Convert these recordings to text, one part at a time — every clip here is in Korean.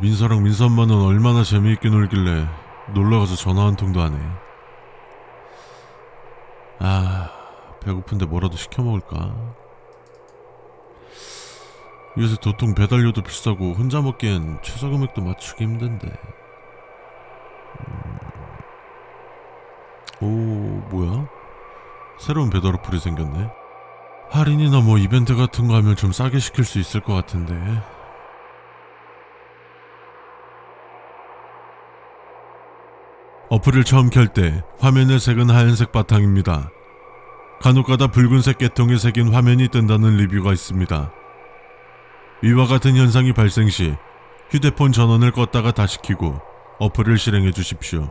민서랑 민서 엄마는 얼마나 재미있게 놀길래 놀러가서 전화 한 통도 안 해. 배고픈데 뭐라도 시켜 먹을까? 요새 도통 배달료도 비싸고 혼자 먹기엔 최저 금액도 맞추기 힘든데. 오, 뭐야? 새로운 배달 어플이 생겼네. 할인이나 뭐 이벤트 같은 거 하면 좀 싸게 시킬 수 있을 것 같은데. 어플을 처음 켤 때 화면의 색은 하얀색 바탕입니다. 간혹가다 붉은색 계통이 새긴 화면이 뜬다는 리뷰가 있습니다. 위와 같은 현상이 발생 시 휴대폰 전원을 껐다가 다시 켜고 어플을 실행해 주십시오.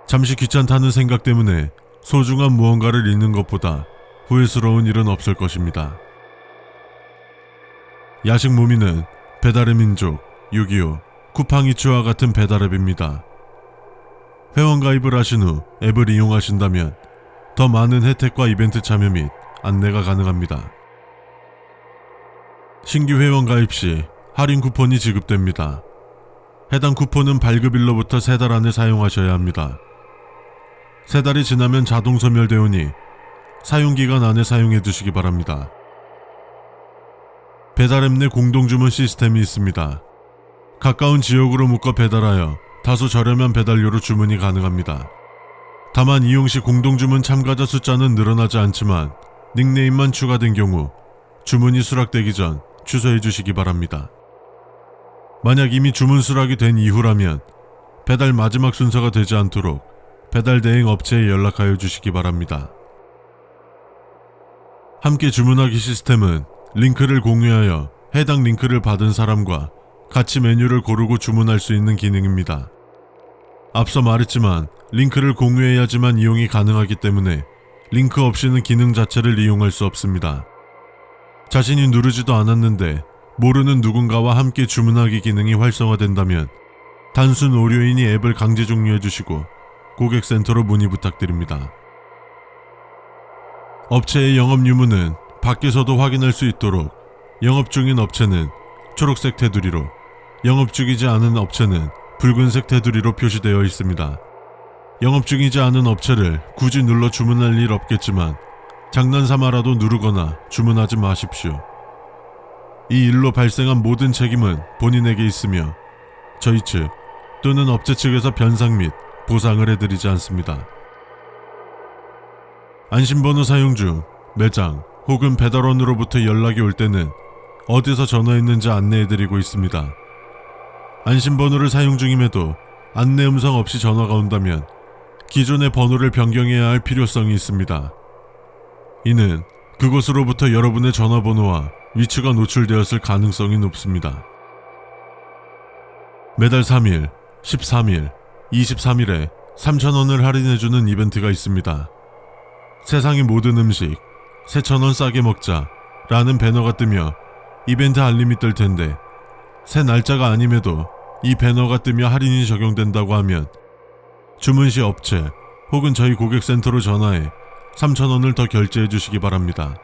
잠시 귀찮다는 생각 때문에 소중한 무언가를 잃는 것보다 후회스러운 일은 없을 것입니다. 야식 무미는 배달의 민족, 625, 쿠팡이츠와 같은 배달앱입니다. 회원가입을 하신 후 앱을 이용하신다면 더 많은 혜택과 이벤트 참여 및 안내가 가능합니다. 신규 회원 가입 시 할인 쿠폰이 지급됩니다. 해당 쿠폰은 발급일로부터 3달 안에 사용하셔야 합니다. 3달이 지나면 자동 소멸되오니 사용기간 안에 사용해 두시기 바랍니다. 배달앱 내 공동주문 시스템이 있습니다. 가까운 지역으로 묶어 배달하여 다소 저렴한 배달료로 주문이 가능합니다. 다만 이용 시 공동주문 참가자 숫자는 늘어나지 않지만 닉네임만 추가된 경우 주문이 수락되기 전 취소해 주시기 바랍니다. 만약 이미 주문 수락이 된 이후라면 배달 마지막 순서가 되지 않도록 배달 대행 업체에 연락하여 주시기 바랍니다. 함께 주문하기 시스템은 링크를 공유하여 해당 링크를 받은 사람과 같이 메뉴를 고르고 주문할 수 있는 기능입니다. 앞서 말했지만 링크를 공유해야지만 이용이 가능하기 때문에 링크 없이는 기능 자체를 이용할 수 없습니다. 자신이 누르지도 않았는데 모르는 누군가와 함께 주문하기 기능이 활성화된다면 단순 오류인이 앱을 강제 종료해 주시고 고객센터로 문의 부탁드립니다. 업체의 영업 유무는 밖에서도 확인할 수 있도록 영업 중인 업체는 초록색 테두리로, 영업 중이지 않은 업체는 붉은색 테두리로 표시되어 있습니다. 영업 중이지 않은 업체를 굳이 눌러 주문할 일 없겠지만 장난삼아라도 누르거나 주문하지 마십시오. 이 일로 발생한 모든 책임은 본인에게 있으며 저희 측 또는 업체 측에서 변상 및 보상을 해드리지 않습니다. 안심번호 사용 중 매장 혹은 배달원으로부터 연락이 올 때는 어디서 전화했는지 안내해드리고 있습니다. 안심번호를 사용 중임에도 안내 음성 없이 전화가 온다면 기존의 번호를 변경해야 할 필요성이 있습니다. 이는 그곳으로부터 여러분의 전화번호와 위치가 노출되었을 가능성이 높습니다. 매달 3일, 13일, 23일에 3,000원을 할인해주는 이벤트가 있습니다. 세상의 모든 음식 3,000원 싸게 먹자 라는 배너가 뜨며 이벤트 알림이 뜰 텐데 새 날짜가 아님에도 이 배너가 뜨며 할인이 적용된다고 하면 주문 시 업체 혹은 저희 고객센터로 전화해 3,000원을 더 결제해 주시기 바랍니다.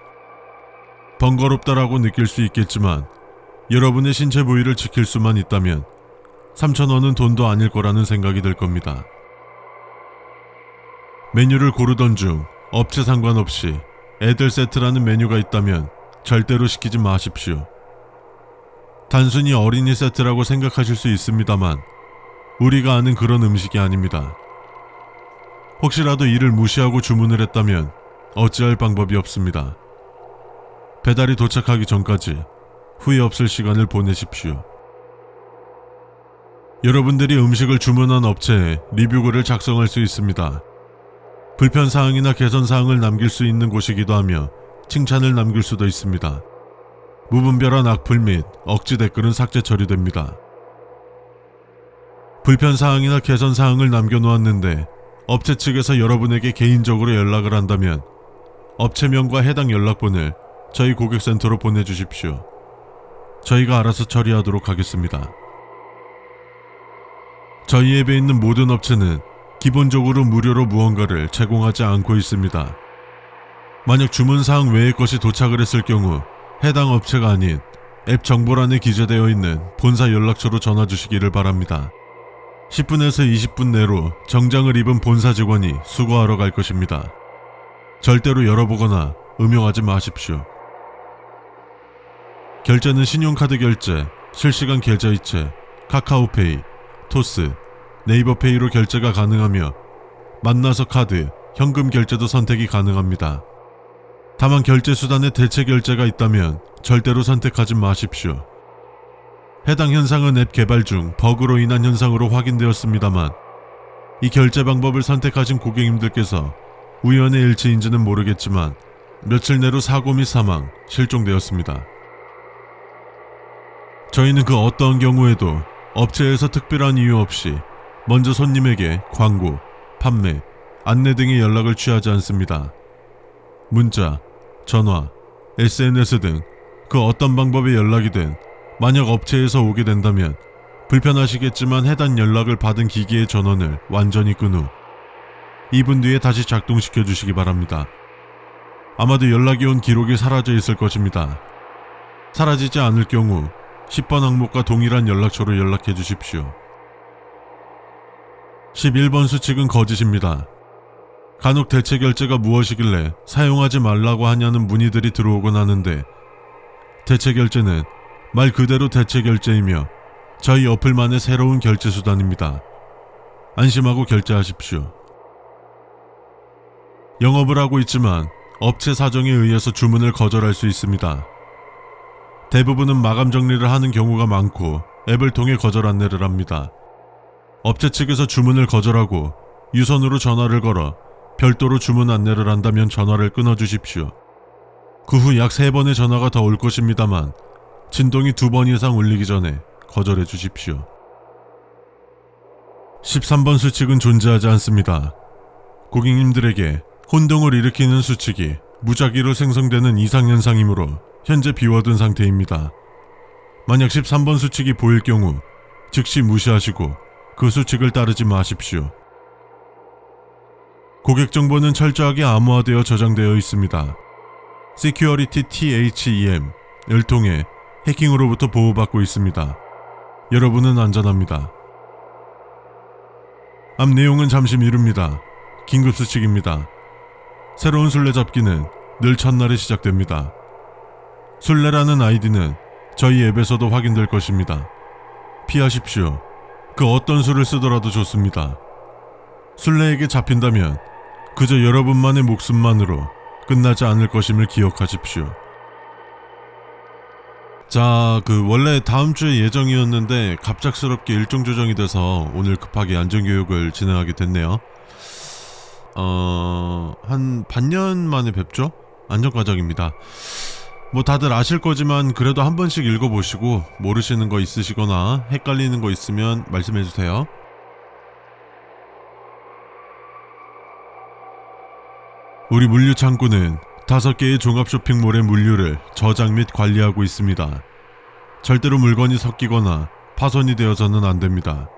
번거롭다라고 느낄 수 있겠지만 여러분의 신체 부위를 지킬 수만 있다면 3,000원은 돈도 아닐 거라는 생각이 들 겁니다. 메뉴를 고르던 중 업체 상관없이 애들 세트라는 메뉴가 있다면 절대로 시키지 마십시오. 단순히 어린이 세트라고 생각하실 수 있습니다만 우리가 아는 그런 음식이 아닙니다. 혹시라도 이를 무시하고 주문을 했다면 어찌할 방법이 없습니다. 배달이 도착하기 전까지 후회 없을 시간을 보내십시오. 여러분들이 음식을 주문한 업체에 리뷰글을 작성할 수 있습니다. 불편사항이나 개선사항을 남길 수 있는 곳이기도 하며 칭찬을 남길 수도 있습니다. 무분별한 악플 및 억지 댓글은 삭제 처리됩니다. 불편사항이나 개선사항을 남겨놓았는데 업체 측에서 여러분에게 개인적으로 연락을 한다면 업체명과 해당 연락본을 저희 고객센터로 보내주십시오. 저희가 알아서 처리하도록 하겠습니다. 저희 앱에 있는 모든 업체는 기본적으로 무료로 무언가를 제공하지 않고 있습니다. 만약 주문사항 외의 것이 도착을 했을 경우 해당 업체가 아닌 앱 정보란에 기재되어 있는 본사 연락처로 전화 주시기를 바랍니다. 10분에서 20분 내로 정장을 입은 본사 직원이 수거하러 갈 것입니다. 절대로 열어보거나 음용하지 마십시오. 결제는 신용카드 결제, 실시간 계좌이체, 카카오페이, 토스, 네이버페이로 결제가 가능하며 만나서 카드, 현금 결제도 선택이 가능합니다. 다만 결제 수단에 대체 결제가 있다면 절대로 선택하지 마십시오. 해당 현상은 앱 개발 중 버그로 인한 현상으로 확인되었습니다만 이 결제 방법을 선택하신 고객님들께서 우연의 일치인지는 모르겠지만 며칠 내로 사고 및 사망, 실종되었습니다. 저희는 그 어떠한 경우에도 업체에서 특별한 이유 없이 먼저 손님에게 광고, 판매, 안내 등의 연락을 취하지 않습니다. 문자, 전화, SNS 등 그 어떤 방법의 연락이든 만약 업체에서 오게 된다면 불편하시겠지만 해당 연락을 받은 기기의 전원을 완전히 끈 후 2분 뒤에 다시 작동시켜 주시기 바랍니다. 아마도 연락이 온 기록이 사라져 있을 것입니다. 사라지지 않을 경우 10번 항목과 동일한 연락처로 연락해 주십시오. 11번 수칙은 거짓입니다. 간혹 대체 결제가 무엇이길래 사용하지 말라고 하냐는 문의들이 들어오곤 하는데 대체 결제는 말 그대로 대체 결제이며 저희 어플만의 새로운 결제 수단입니다. 안심하고 결제하십시오. 영업을 하고 있지만 업체 사정에 의해서 주문을 거절할 수 있습니다. 대부분은 마감 정리를 하는 경우가 많고 앱을 통해 거절 안내를 합니다. 업체 측에서 주문을 거절하고 유선으로 전화를 걸어 별도로 주문 안내를 한다면 전화를 끊어주십시오. 그 후 약 3번의 전화가 더 올 것입니다만 진동이 2번 이상 울리기 전에 거절해 주십시오. 13번 수칙은 존재하지 않습니다. 고객님들에게 혼동을 일으키는 수칙이 무작위로 생성되는 이상현상이므로 현재 비워둔 상태입니다. 만약 13번 수칙이 보일 경우 즉시 무시하시고 그 수칙을 따르지 마십시오. 고객 정보는 철저하게 암호화되어 저장되어 있습니다. Security THEM을 통해 해킹으로부터 보호받고 있습니다. 여러분은 안전합니다. 앞 내용은 잠시 미룹니다. 긴급수칙입니다. 새로운 술래잡기는 늘 첫날에 시작됩니다. 술래라는 아이디는 저희 앱에서도 확인될 것입니다. 피하십시오. 그 어떤 수를 쓰더라도 좋습니다. 술래에게 잡힌다면 그저 여러분만의 목숨만으로 끝나지 않을 것임을 기억하십시오. 자, 원래 다음 주에 예정이었는데 갑작스럽게 일정 조정이 돼서 오늘 급하게 안전교육을 진행하게 됐네요. 한 반년 만에 뵙죠? 안전과정입니다. 뭐 다들 아실 거지만 그래도 한 번씩 읽어보시고 모르시는 거 있으시거나 헷갈리는 거 있으면 말씀해주세요. 우리 물류창고는 5개의 종합쇼핑몰의 물류를 저장 및 관리하고 있습니다. 절대로 물건이 섞이거나 파손이 되어서는 안 됩니다.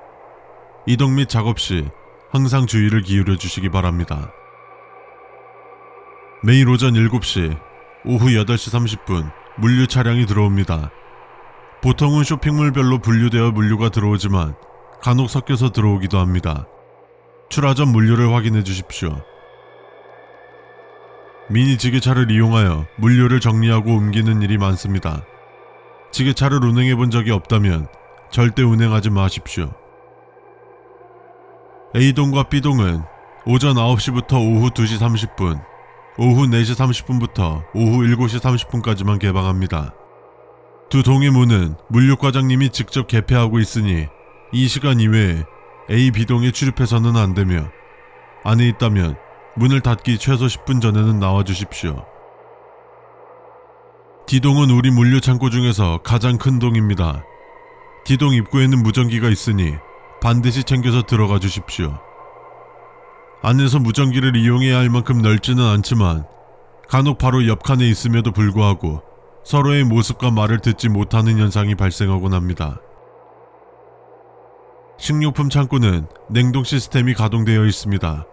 이동 및 작업 시 항상 주의를 기울여 주시기 바랍니다. 매일 오전 7시, 오후 8시 30분 물류 차량이 들어옵니다. 보통은 쇼핑몰별로 분류되어 물류가 들어오지만 간혹 섞여서 들어오기도 합니다. 출하 전 물류를 확인해 주십시오. 미니 지게차를 이용하여 물류를 정리하고 옮기는 일이 많습니다. 지게차를 운행해 본 적이 없다면 절대 운행하지 마십시오. A동과 B동은 오전 9시부터 오후 2시 30분, 오후 4시 30분부터 오후 7시 30분까지만 개방합니다. 두 동의 문은 물류과장님이 직접 개폐하고 있으니 이 시간 이외에 A, B동에 출입해서는 안 되며 안에 있다면 문을 닫기 최소 10분 전에는 나와 주십시오. D동은 우리 물류 창고 중에서 가장 큰 동입니다. D동 입구에는 무전기가 있으니 반드시 챙겨서 들어가 주십시오. 안에서 무전기를 이용해야 할 만큼 넓지는 않지만 간혹 바로 옆 칸에 있음에도 불구하고 서로의 모습과 말을 듣지 못하는 현상이 발생하곤 합니다. 식료품 창고는 냉동 시스템이 가동되어 있습니다.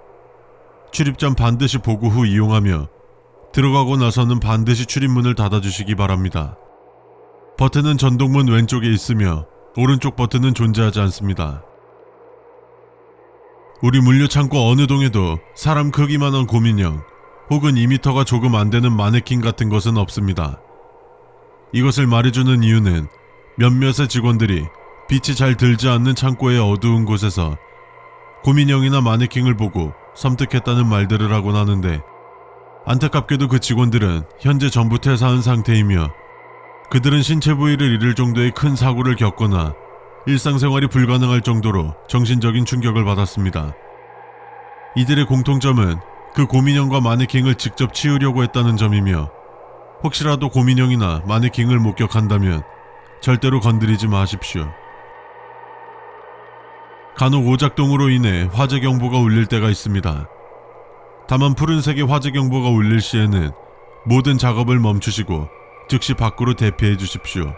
출입 전 반드시 보고 후 이용하며 들어가고 나서는 반드시 출입문을 닫아주시기 바랍니다. 버튼은 전동문 왼쪽에 있으며 오른쪽 버튼은 존재하지 않습니다. 우리 물류창고 어느 동에도 사람 크기만한 곰인형 혹은 2m가 조금 안 되는 마네킹 같은 것은 없습니다. 이것을 말해주는 이유는 몇몇의 직원들이 빛이 잘 들지 않는 창고의 어두운 곳에서 곰인형이나 마네킹을 보고 섬뜩했다는 말들을 하곤 하는데, 안타깝게도 그 직원들은 현재 전부 퇴사한 상태이며 그들은 신체 부위를 잃을 정도의 큰 사고를 겪거나 일상생활이 불가능할 정도로 정신적인 충격을 받았습니다. 이들의 공통점은 그 곰인형과 마네킹을 직접 치우려고 했다는 점이며, 혹시라도 곰인형이나 마네킹을 목격한다면 절대로 건드리지 마십시오. 간혹 오작동으로 인해 화재 경보가 울릴 때가 있습니다. 다만 푸른색의 화재 경보가 울릴 시에는 모든 작업을 멈추시고 즉시 밖으로 대피해 주십시오.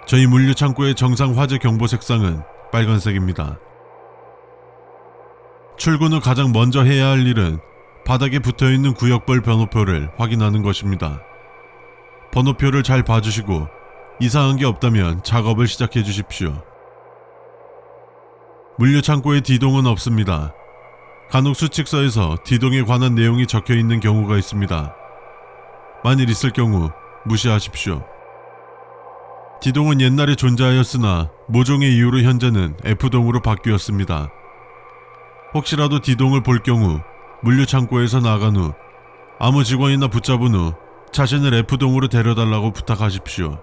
저희 물류창고의 정상 화재 경보 색상은 빨간색입니다. 출근 후 가장 먼저 해야 할 일은 바닥에 붙어있는 구역별 번호표를 확인하는 것입니다. 번호표를 잘 봐주시고 이상한 게 없다면 작업을 시작해 주십시오. 물류창고에 D동은 없습니다. 간혹 수칙서에서 D동에 관한 내용이 적혀 있는 경우가 있습니다. 만일 있을 경우 무시하십시오. D동은 옛날에 존재하였으나 모종의 이유로 현재는 F동으로 바뀌었습니다. 혹시라도 D동을 볼 경우 물류창고에서 나간 후 아무 직원이나 붙잡은 후 자신을 F동으로 데려달라고 부탁하십시오.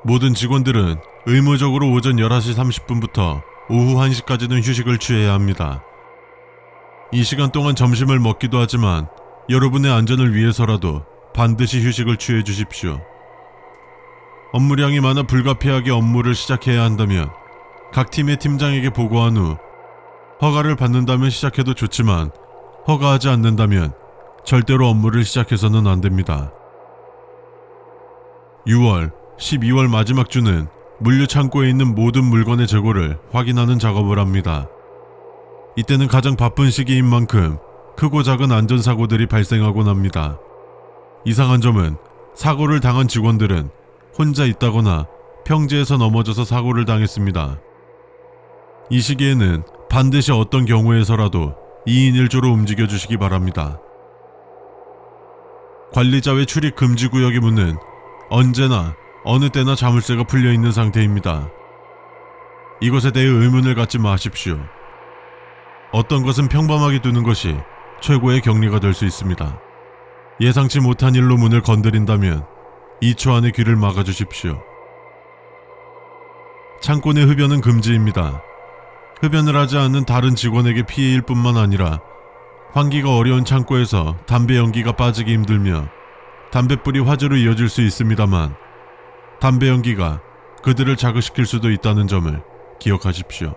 모든 직원들은 의무적으로 오전 11시 30분부터 오후 1시까지는 휴식을 취해야 합니다. 이 시간 동안 점심을 먹기도 하지만 여러분의 안전을 위해서라도 반드시 휴식을 취해 주십시오. 업무량이 많아 불가피하게 업무를 시작해야 한다면 각 팀의 팀장에게 보고한 후 허가를 받는다면 시작해도 좋지만 허가하지 않는다면 절대로 업무를 시작해서는 안 됩니다. 6월, 12월 마지막 주는 물류창고에 있는 모든 물건의 재고를 확인하는 작업을 합니다. 이때는 가장 바쁜 시기인 만큼 크고 작은 안전사고들이 발생하곤 합니다. 이상한 점은 사고를 당한 직원들은 혼자 있다거나 평지에서 넘어져서 사고를 당했습니다. 이 시기에는 반드시 어떤 경우에서라도 2인 1조로 움직여 주시기 바랍니다. 관리자 외 출입 금지 구역의 문은 언제나 어느 때나 자물쇠가 풀려 있는 상태입니다. 이것에 대해 의문을 갖지 마십시오. 어떤 것은 평범하게 두는 것이 최고의 격리가 될 수 있습니다. 예상치 못한 일로 문을 건드린다면 2초 안에 귀를 막아주십시오. 창고 내 흡연은 금지입니다. 흡연을 하지 않는 다른 직원에게 피해일 뿐만 아니라 환기가 어려운 창고에서 담배 연기가 빠지기 힘들며 담뱃불이 화재로 이어질 수 있습니다만, 담배 연기가 그들을 자극시킬 수도 있다는 점을 기억하십시오.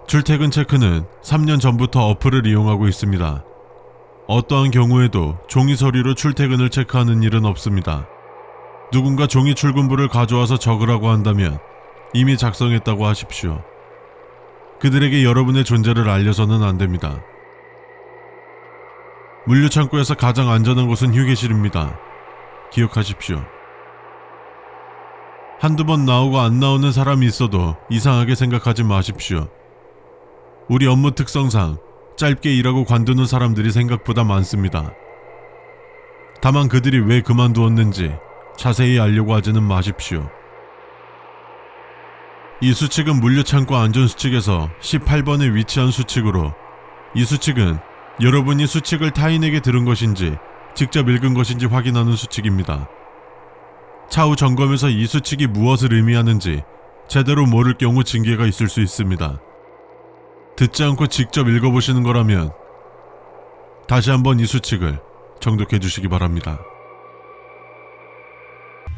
출퇴근 체크는 3년 전부터 어플을 이용하고 있습니다. 어떠한 경우에도 종이 서류로 출퇴근을 체크하는 일은 없습니다. 누군가 종이 출근부를 가져와서 적으라고 한다면 이미 작성했다고 하십시오. 그들에게 여러분의 존재를 알려서는 안 됩니다. 물류창고에서 가장 안전한 곳은 휴게실입니다. 기억하십시오. 한두 번 나오고 안 나오는 사람이 있어도 이상하게 생각하지 마십시오. 우리 업무 특성상 짧게 일하고 관두는 사람들이 생각보다 많습니다. 다만 그들이 왜 그만두었는지 자세히 알려고 하지는 마십시오. 이 수칙은 물류창고 안전수칙에서 18번에 위치한 수칙으로, 이 수칙은 여러분이 수칙을 타인에게 들은 것인지 직접 읽은 것인지 확인하는 수칙입니다. 차후 점검에서 이 수칙이 무엇을 의미하는지 제대로 모를 경우 징계가 있을 수 있습니다. 듣지 않고 직접 읽어보시는 거라면 다시 한번 이 수칙을 정독해 주시기 바랍니다.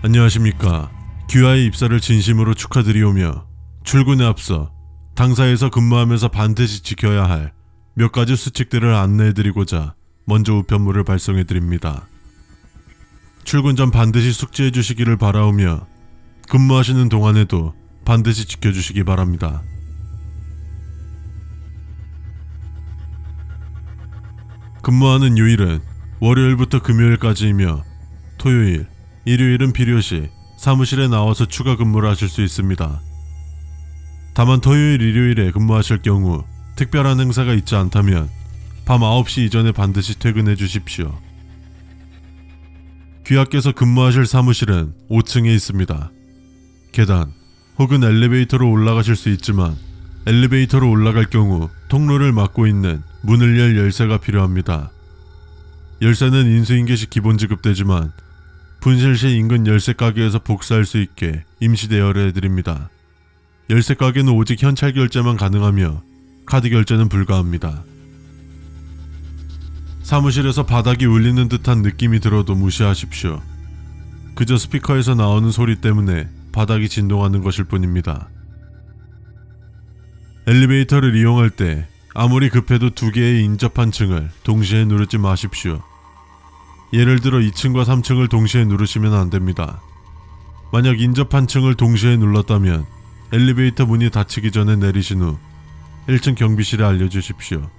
안녕하십니까. 귀하의 입사를 진심으로 축하드리오며 출근에 앞서 당사에서 근무하면서 반드시 지켜야 할 몇 가지 수칙들을 안내해드리고자 먼저 우편물을 발송해드립니다. 출근 전 반드시 숙지해 주시기를 바라오며 근무하시는 동안에도 반드시 지켜주시기 바랍니다. 근무하는 요일은 월요일부터 금요일까지이며 토요일, 일요일은 필요시 사무실에 나와서 추가 근무를 하실 수 있습니다. 다만 토요일, 일요일에 근무하실 경우 특별한 행사가 있지 않다면 밤 9시 이전에 반드시 퇴근해 주십시오. 귀하께서 근무하실 사무실은 5층에 있습니다. 계단 혹은 엘리베이터로 올라가실 수 있지만 엘리베이터로 올라갈 경우 통로를 막고 있는 문을 열 열쇠가 필요합니다. 열쇠는 인수인계시 기본 지급되지만 분실 시 인근 열쇠 가게에서 복사할 수 있게 임시 대여를 해드립니다. 열쇠 가게는 오직 현찰 결제만 가능하며 카드 결제는 불가합니다. 사무실에서 바닥이 울리는 듯한 느낌이 들어도 무시하십시오. 그저 스피커에서 나오는 소리 때문에 바닥이 진동하는 것일 뿐입니다. 엘리베이터를 이용할 때 아무리 급해도 2개의 인접한 층을 동시에 누르지 마십시오. 예를 들어 2층과 3층을 동시에 누르시면 안됩니다. 만약 인접한 층을 동시에 눌렀다면 엘리베이터 문이 닫히기 전에 내리신 후 1층 경비실에 알려주십시오.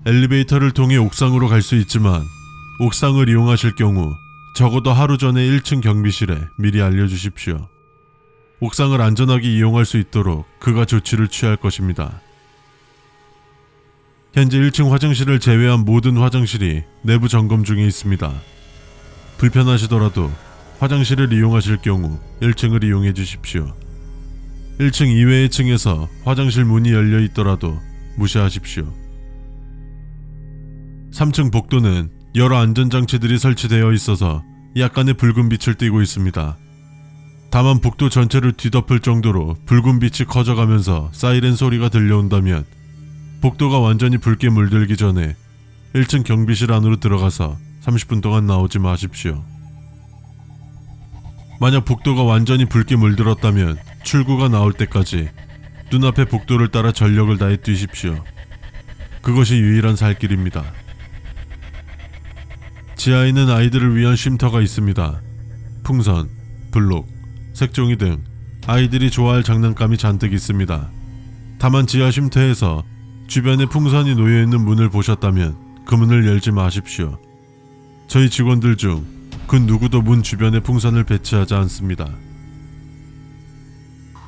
엘리베이터를 통해 옥상으로 갈 수 있지만 옥상을 이용하실 경우 적어도 하루 전에 1층 경비실에 미리 알려주십시오. 옥상을 안전하게 이용할 수 있도록 그가 조치를 취할 것입니다. 현재 1층 화장실을 제외한 모든 화장실이 내부 점검 중에 있습니다. 불편하시더라도 화장실을 이용하실 경우 1층을 이용해 주십시오. 1층 이외의 층에서 화장실 문이 열려 있더라도 무시하십시오. 3층 복도는 여러 안전장치들이 설치되어 있어서 약간의 붉은 빛을 띠고 있습니다. 다만 복도 전체를 뒤덮을 정도로 붉은 빛이 커져가면서 사이렌 소리가 들려온다면 복도가 완전히 붉게 물들기 전에 1층 경비실 안으로 들어가서 30분 동안 나오지 마십시오. 만약 복도가 완전히 붉게 물들었다면 출구가 나올 때까지 눈앞의 복도를 따라 전력을 다해 뛰십시오. 그것이 유일한 살 길입니다. 지하에는 아이들을 위한 쉼터가 있습니다. 풍선, 블록, 색종이 등 아이들이 좋아할 장난감이 잔뜩 있습니다. 다만 지하 쉼터에서 주변에 풍선이 놓여있는 문을 보셨다면 그 문을 열지 마십시오. 저희 직원들 중 그 누구도 문 주변에 풍선을 배치하지 않습니다.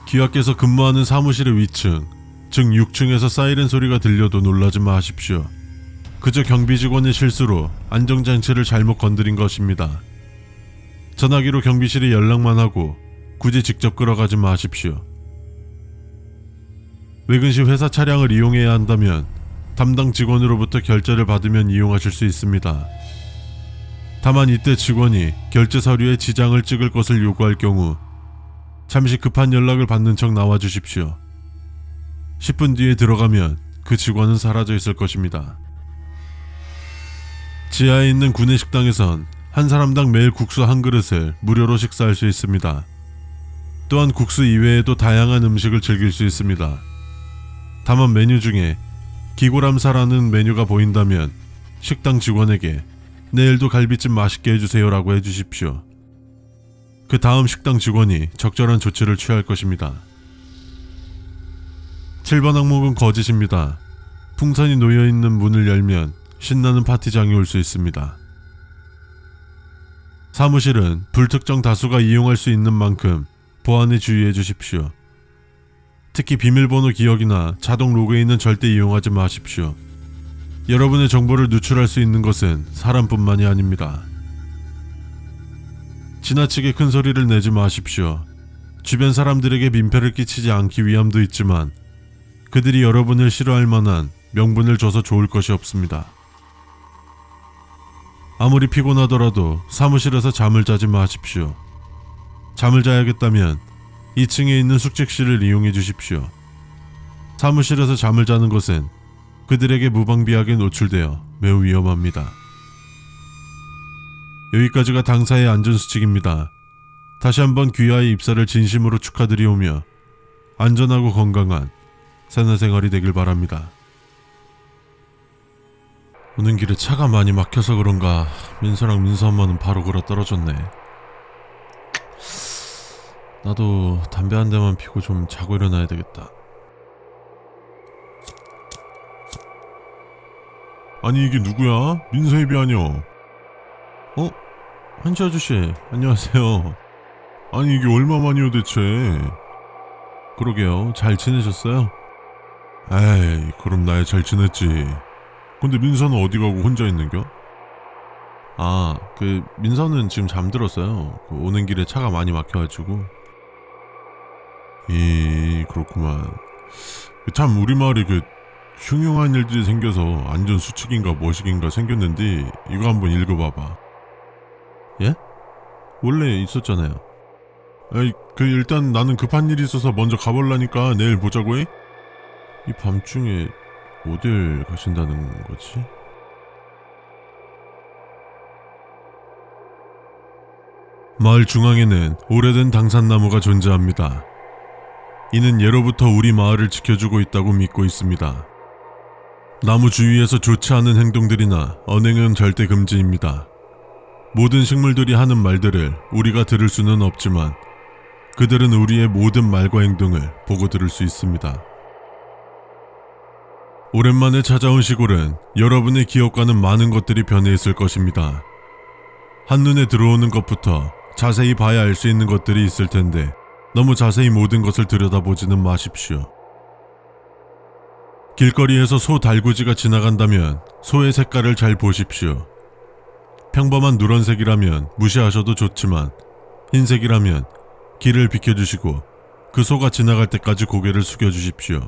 귀하께서 근무하는 사무실의 위층, 즉 6층에서 사이렌 소리가 들려도 놀라지 마십시오. 그저 경비 직원의 실수로 안정장치를 잘못 건드린 것입니다. 전화기로 경비실에 연락만 하고 굳이 직접 끌어가지 마십시오. 외근 시 회사 차량을 이용해야 한다면 담당 직원으로부터 결제를 받으면 이용하실 수 있습니다. 다만 이때 직원이 결제 서류에 지장을 찍을 것을 요구할 경우 잠시 급한 연락을 받는 척 나와 주십시오. 10분 뒤에 들어가면 그 직원은 사라져 있을 것입니다. 지하에 있는 구내식당에선 한 사람당 매일 국수 한 그릇을 무료로 식사할 수 있습니다. 또한 국수 이외에도 다양한 음식을 즐길 수 있습니다. 다만 메뉴 중에 기고람사라는 메뉴가 보인다면 식당 직원에게 내일도 갈비찜 맛있게 해주세요 라고 해주십시오. 그 다음 식당 직원이 적절한 조치를 취할 것입니다. 7번 항목은 거짓입니다. 풍선이 놓여있는 문을 열면 신나는 파티장이 올 수 있습니다. 사무실은 불특정 다수가 이용할 수 있는 만큼 보안에 주의해 주십시오. 특히 비밀번호 기억이나 자동 로그인은 절대 이용하지 마십시오. 여러분의 정보를 누출할 수 있는 것은 사람뿐만이 아닙니다. 지나치게 큰 소리를 내지 마십시오. 주변 사람들에게 민폐를 끼치지 않기 위함도 있지만 그들이 여러분을 싫어할 만한 명분을 줘서 좋을 것이 없습니다. 아무리 피곤하더라도 사무실에서 잠을 자지 마십시오. 잠을 자야겠다면 2층에 있는 숙직실을 이용해 주십시오. 사무실에서 잠을 자는 것은 그들에게 무방비하게 노출되어 매우 위험합니다. 여기까지가 당사의 안전수칙입니다. 다시 한번 귀하의 입사를 진심으로 축하드리오며 안전하고 건강한 새내생활이 되길 바랍니다. 오는 길에 차가 많이 막혀서 그런가 민서랑 민서 엄마는 바로 걸어 떨어졌네. 나도 담배 한 대만 피고 좀 자고 일어나야 되겠다. 아니 이게 누구야? 민서 입이 아니여. 한지 아저씨, 안녕하세요. 아니 이게 얼마만이요 대체? 그러게요. 잘 지내셨어요? 에이, 그럼 나야 잘 지냈지. 근데 민서는 어디 가고 혼자 있는겨? 민서는 지금 잠들었어요. 오는 길에 차가 많이 막혀가지고. 그렇구만. 참 우리 마을에 흉흉한 일들이 생겨서 안전 수칙인가 뭐식인가 생겼는데 이거 한번 읽어봐봐. 예? 원래 있었잖아요. 에이, 일단 나는 급한 일이 있어서 먼저 가볼라니까 내일 보자고 해? 이 밤중에 어딜 가신다는 거지? 마을 중앙에는 오래된 당산나무가 존재합니다. 이는 예로부터 우리 마을을 지켜주고 있다고 믿고 있습니다. 나무 주위에서 좋지 않은 행동들이나 언행은 절대 금지입니다. 모든 식물들이 하는 말들을 우리가 들을 수는 없지만 그들은 우리의 모든 말과 행동을 보고 들을 수 있습니다. 오랜만에 찾아온 시골은 여러분의 기억과는 많은 것들이 변해 있을 것입니다. 한눈에 들어오는 것부터 자세히 봐야 알 수 있는 것들이 있을 텐데 너무 자세히 모든 것을 들여다보지는 마십시오. 길거리에서 소 달구지가 지나간다면 소의 색깔을 잘 보십시오. 평범한 누런색이라면 무시하셔도 좋지만 흰색이라면 길을 비켜주시고 그 소가 지나갈 때까지 고개를 숙여주십시오.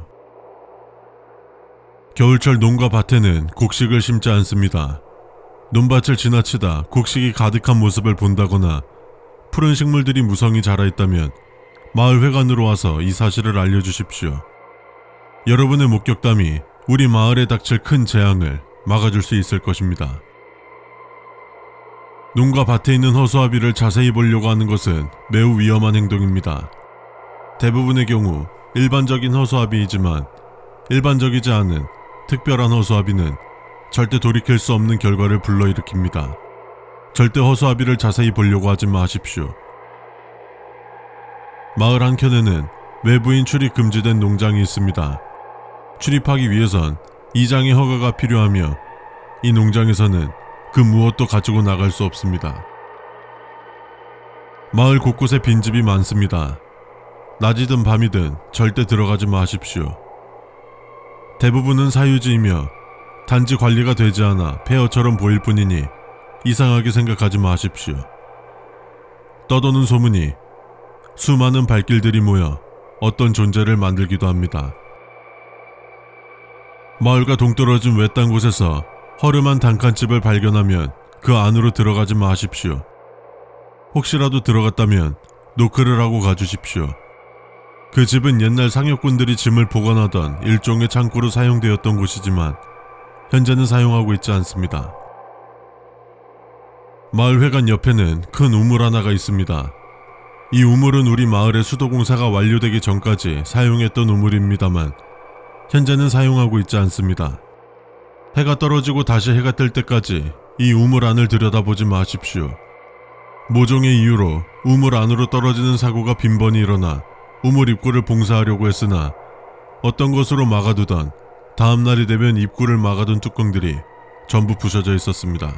겨울철 농가 밭에는 곡식을 심지 않습니다. 논밭을 지나치다 곡식이 가득한 모습을 본다거나 푸른 식물들이 무성히 자라있다면 마을 회관으로 와서 이 사실을 알려주십시오. 여러분의 목격담이 우리 마을에 닥칠 큰 재앙을 막아줄 수 있을 것입니다. 농가 밭에 있는 허수아비를 자세히 보려고 하는 것은 매우 위험한 행동입니다. 대부분의 경우 일반적인 허수아비이지만 일반적이지 않은 특별한 허수아비는 절대 돌이킬 수 없는 결과를 불러일으킵니다. 절대 허수아비를 자세히 보려고 하지 마십시오. 마을 한켠에는 외부인 출입 금지된 농장이 있습니다. 출입하기 위해선 이장의 허가가 필요하며 이 농장에서는 그 무엇도 가지고 나갈 수 없습니다. 마을 곳곳에 빈집이 많습니다. 낮이든 밤이든 절대 들어가지 마십시오. 대부분은 사유지이며 단지 관리가 되지 않아 폐허처럼 보일 뿐이니 이상하게 생각하지 마십시오. 떠도는 소문이 수많은 발길들이 모여 어떤 존재를 만들기도 합니다. 마을과 동떨어진 외딴 곳에서 허름한 단칸집을 발견하면 그 안으로 들어가지 마십시오. 혹시라도 들어갔다면 노크를 하고 가주십시오. 그 집은 옛날 상역군들이 짐을 보관하던 일종의 창고로 사용되었던 곳이지만 현재는 사용하고 있지 않습니다. 마을 회관 옆에는 큰 우물 하나가 있습니다. 이 우물은 우리 마을의 수도공사가 완료되기 전까지 사용했던 우물입니다만 현재는 사용하고 있지 않습니다. 해가 떨어지고 다시 해가 뜰 때까지 이 우물 안을 들여다보지 마십시오. 모종의 이유로 우물 안으로 떨어지는 사고가 빈번히 일어나 우물 입구를 봉사하려고 했으나 어떤 것으로 막아두던 다음날이 되면 입구를 막아둔 뚜껑들이 전부 부서져 있었습니다.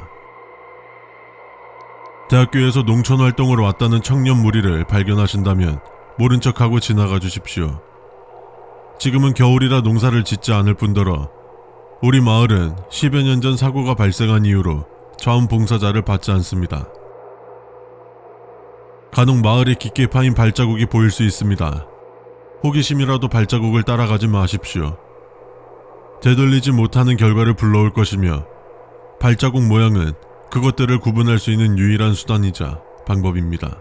대학교에서 농촌활동으로 왔다는 청년 무리를 발견하신다면 모른 척하고 지나가 주십시오. 지금은 겨울이라 농사를 짓지 않을 뿐더러 우리 마을은 10여 년 전 사고가 발생한 이후로 자원봉사자를 받지 않습니다. 간혹 마을에 깊게 파인 발자국이 보일 수 있습니다. 호기심이라도 발자국을 따라가지 마십시오. 되돌리지 못하는 결과를 불러올 것이며 발자국 모양은 그것들을 구분할 수 있는 유일한 수단이자 방법입니다.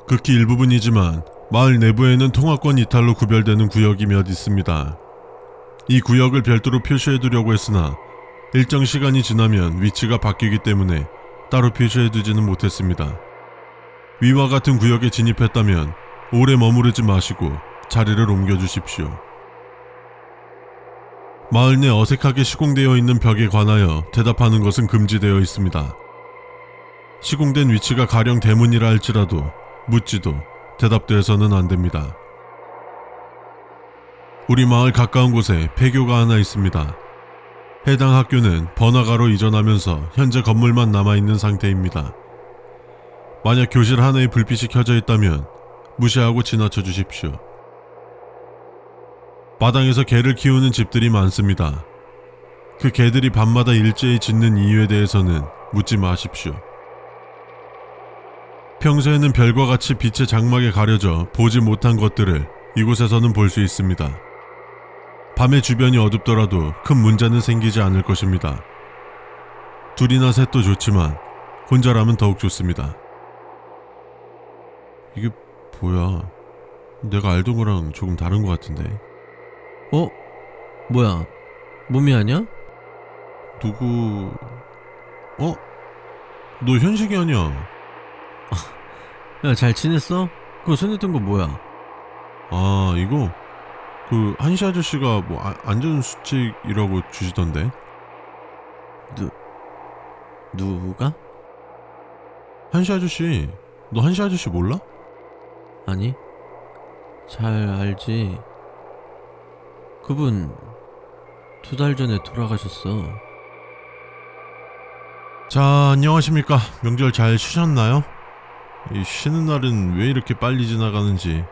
극히 일부분이지만 마을 내부에는 통화권 이탈로 구별되는 구역이 몇 있습니다. 이 구역을 별도로 표시해두려고 했으나 일정 시간이 지나면 위치가 바뀌기 때문에 따로 표시해두지는 못했습니다. 위와 같은 구역에 진입했다면 오래 머무르지 마시고 자리를 옮겨주십시오. 마을 내 어색하게 시공되어 있는 벽에 관하여 대답하는 것은 금지되어 있습니다. 시공된 위치가 가령 대문이라 할지라도 묻지도 대답도 해서는 안됩니다. 우리 마을 가까운 곳에 폐교가 하나 있습니다. 해당 학교는 번화가로 이전하면서 현재 건물만 남아있는 상태입니다. 만약 교실 하나에 불빛이 켜져 있다면 무시하고 지나쳐 주십시오. 마당에서 개를 키우는 집들이 많습니다. 그 개들이 밤마다 일제히 짖는 이유에 대해서는 묻지 마십시오. 평소에는 별과 같이 빛의 장막에 가려져 보지 못한 것들을 이곳에서는 볼 수 있습니다. 밤에 주변이 어둡더라도 큰 문제는 생기지 않을 것입니다. 둘이나 셋도 좋지만 혼자라면 더욱 좋습니다. 이게 뭐야? 내가 알던 거랑 조금 다른 것 같은데. 뭐야? 몸이 아냐? 누구... 너 현식이 아니야? 야, 잘 지냈어? 그거 손에 든 거 뭐야? 아, 이거? 그 한시 아저씨가 뭐 안전수칙이라고 주시던데. 누가? 한시 아저씨, 너 한시 아저씨 몰라? 아니, 잘 알지. 그분 2달 전에 돌아가셨어. 자, 안녕하십니까. 명절 잘 쉬셨나요? 이 쉬는 날은 왜 이렇게 빨리 지나가는지.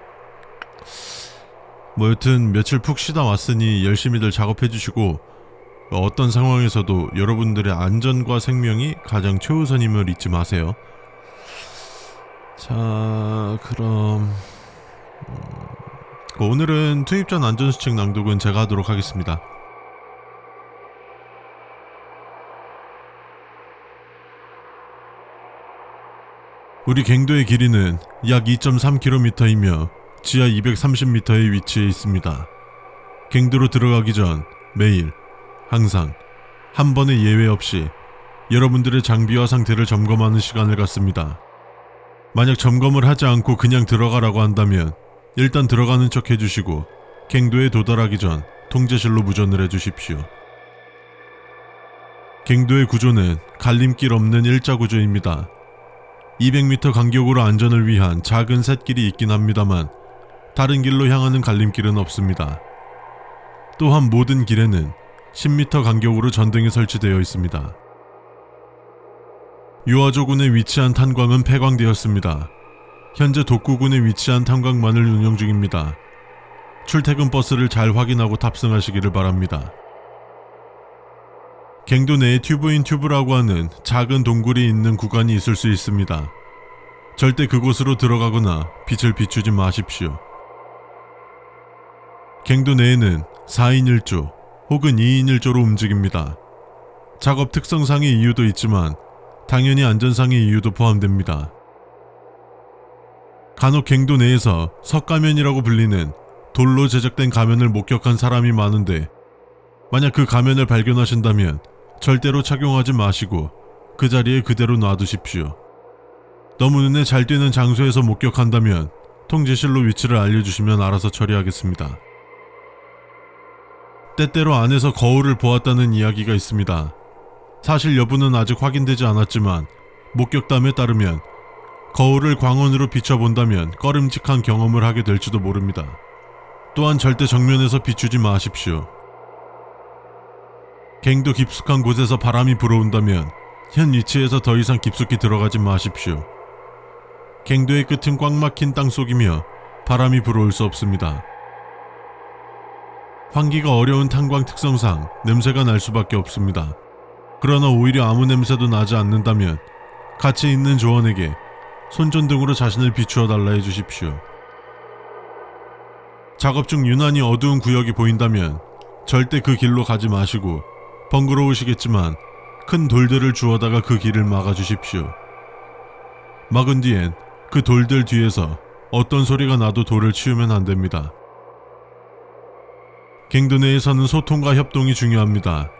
뭐 여튼 며칠 푹 쉬다 왔으니 열심히들 작업해주시고 어떤 상황에서도 여러분들의 안전과 생명이 가장 최우선임을 잊지 마세요. 자, 그럼 오늘은 투입 전 안전수칙 낭독은 제가 하도록 하겠습니다. 우리 갱도의 길이는 약 2.3km이며 지하 230m의 위치에 있습니다. 갱도로 들어가기 전 매일 항상 한 번의 예외 없이 여러분들의 장비와 상태를 점검하는 시간을 갖습니다. 만약 점검을 하지 않고 그냥 들어가라고 한다면 일단 들어가는 척 해주시고 갱도에 도달하기 전 통제실로 무전을 해주십시오. 갱도의 구조는 갈림길 없는 일자 구조입니다. 200m 간격으로 안전을 위한 작은 샛길이 있긴 합니다만 다른 길로 향하는 갈림길은 없습니다. 또한 모든 길에는 10m 간격으로 전등이 설치되어 있습니다. 유아조군에 위치한 탄광은 폐광되었습니다. 현재 독구군에 위치한 탄광만을 운영 중입니다. 출퇴근 버스를 잘 확인하고 탑승하시기를 바랍니다. 갱도 내에 튜브인 튜브라고 하는 작은 동굴이 있는 구간이 있을 수 있습니다. 절대 그곳으로 들어가거나 빛을 비추지 마십시오. 갱도 내에는 4인 1조 혹은 2인 1조로 움직입니다. 작업 특성상의 이유도 있지만 당연히 안전상의 이유도 포함됩니다. 간혹 갱도 내에서 석가면이라고 불리는 돌로 제작된 가면을 목격한 사람이 많은데 만약 그 가면을 발견하신다면 절대로 착용하지 마시고 그 자리에 그대로 놔두십시오. 너무 눈에 잘 띄는 장소에서 목격한다면 통제실로 위치를 알려주시면 알아서 처리하겠습니다. 때때로 안에서 거울을 보았다는 이야기가 있습니다. 사실 여부는 아직 확인되지 않았지만 목격담에 따르면 거울을 광원으로 비춰본다면 꺼림칙한 경험을 하게 될지도 모릅니다. 또한 절대 정면에서 비추지 마십시오. 갱도 깊숙한 곳에서 바람이 불어온다면 현 위치에서 더 이상 깊숙이 들어가지 마십시오. 갱도의 끝은 꽉 막힌 땅속이며 바람이 불어올 수 없습니다. 환기가 어려운 탄광 특성상 냄새가 날 수밖에 없습니다. 그러나 오히려 아무 냄새도 나지 않는다면 같이 있는 조원에게 손전등으로 자신을 비추어 달라 해주십시오. 작업 중 유난히 어두운 구역이 보인다면 절대 그 길로 가지 마시고 번거로우시겠지만 큰 돌들을 주워다가 그 길을 막아주십시오. 막은 뒤엔 그 돌들 뒤에서 어떤 소리가 나도 돌을 치우면 안됩니다. 갱도 내에서는 소통과 협동이 중요합니다.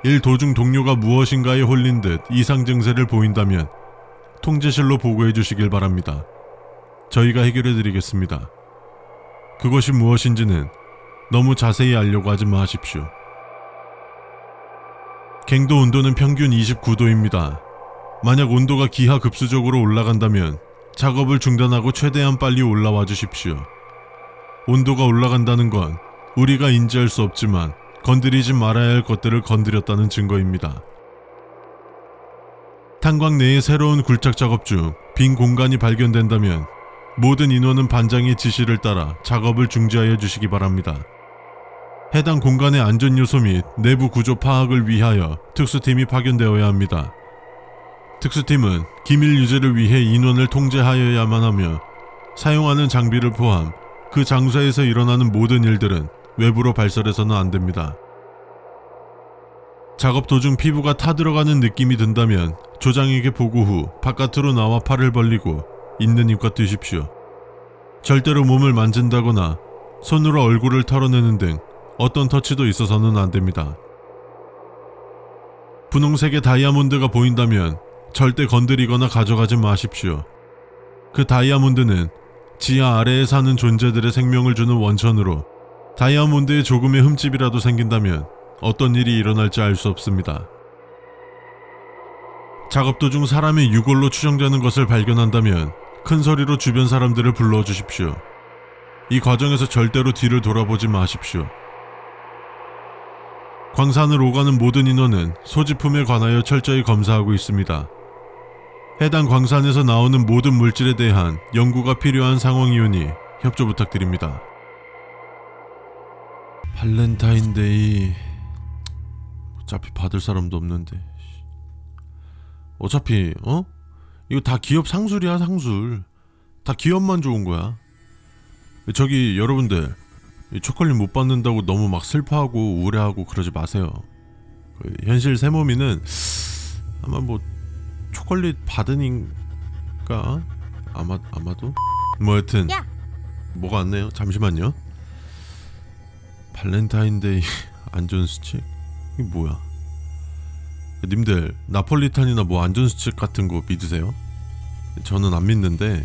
일 도중 동료가 무엇인가에 홀린 듯 이상 증세를 보인다면 통제실로 보고해 주시길 바랍니다. 저희가 해결해 드리겠습니다. 그것이 무엇인지는 너무 자세히 알려고 하지 마십시오. 갱도 온도는 평균 29도입니다. 만약 온도가 기하급수적으로 올라간다면 작업을 중단하고 최대한 빨리 올라와 주십시오. 온도가 올라간다는 건 우리가 인지할 수 없지만 건드리지 말아야 할 것들을 건드렸다는 증거입니다. 탄광 내의 새로운 굴착 작업 중 빈 공간이 발견된다면 모든 인원은 반장의 지시를 따라 작업을 중지하여 주시기 바랍니다. 해당 공간의 안전 요소 및 내부 구조 파악을 위하여 특수팀이 파견되어야 합니다. 특수팀은 기밀 유지를 위해 인원을 통제하여야만 하며 사용하는 장비를 포함 그 장소에서 일어나는 모든 일들은 외부로 발설해서는 안 됩니다. 작업 도중 피부가 타들어가는 느낌이 든다면 조장에게 보고 후 바깥으로 나와 팔을 벌리고 있는 힘껏 뛰십시오. 절대로 몸을 만진다거나 손으로 얼굴을 털어내는 등 어떤 터치도 있어서는 안 됩니다. 분홍색의 다이아몬드가 보인다면 절대 건드리거나 가져가지 마십시오. 그 다이아몬드는 지하 아래에 사는 존재들의 생명을 주는 원천으로 다이아몬드에 조금의 흠집이라도 생긴다면 어떤 일이 일어날지 알 수 없습니다. 작업 도중 사람의 유골로 추정되는 것을 발견한다면 큰 소리로 주변 사람들을 불러주십시오. 이 과정에서 절대로 뒤를 돌아보지 마십시오. 광산을 오가는 모든 인원은 소지품에 관하여 철저히 검사하고 있습니다. 해당 광산에서 나오는 모든 물질에 대한 연구가 필요한 상황이오니 협조 부탁드립니다. 발렌타인데이 어차피 받을 사람도 없는데 어차피 이거 다 기업 상술이야. 상술 다 기업만 좋은 거야. 저기 여러분들 초콜릿 못 받는다고 너무 막 슬퍼하고 우울해하고 그러지 마세요. 현실 세모미는 아마 뭐 초콜릿 받으니까 아마도 뭐 여튼 야! 뭐가 왔네요. 잠시만요. 발렌타인데이 안전수칙? 이게 뭐야? 님들 나폴리탄이나 뭐 안전수칙 같은 거 믿으세요? 저는 안 믿는데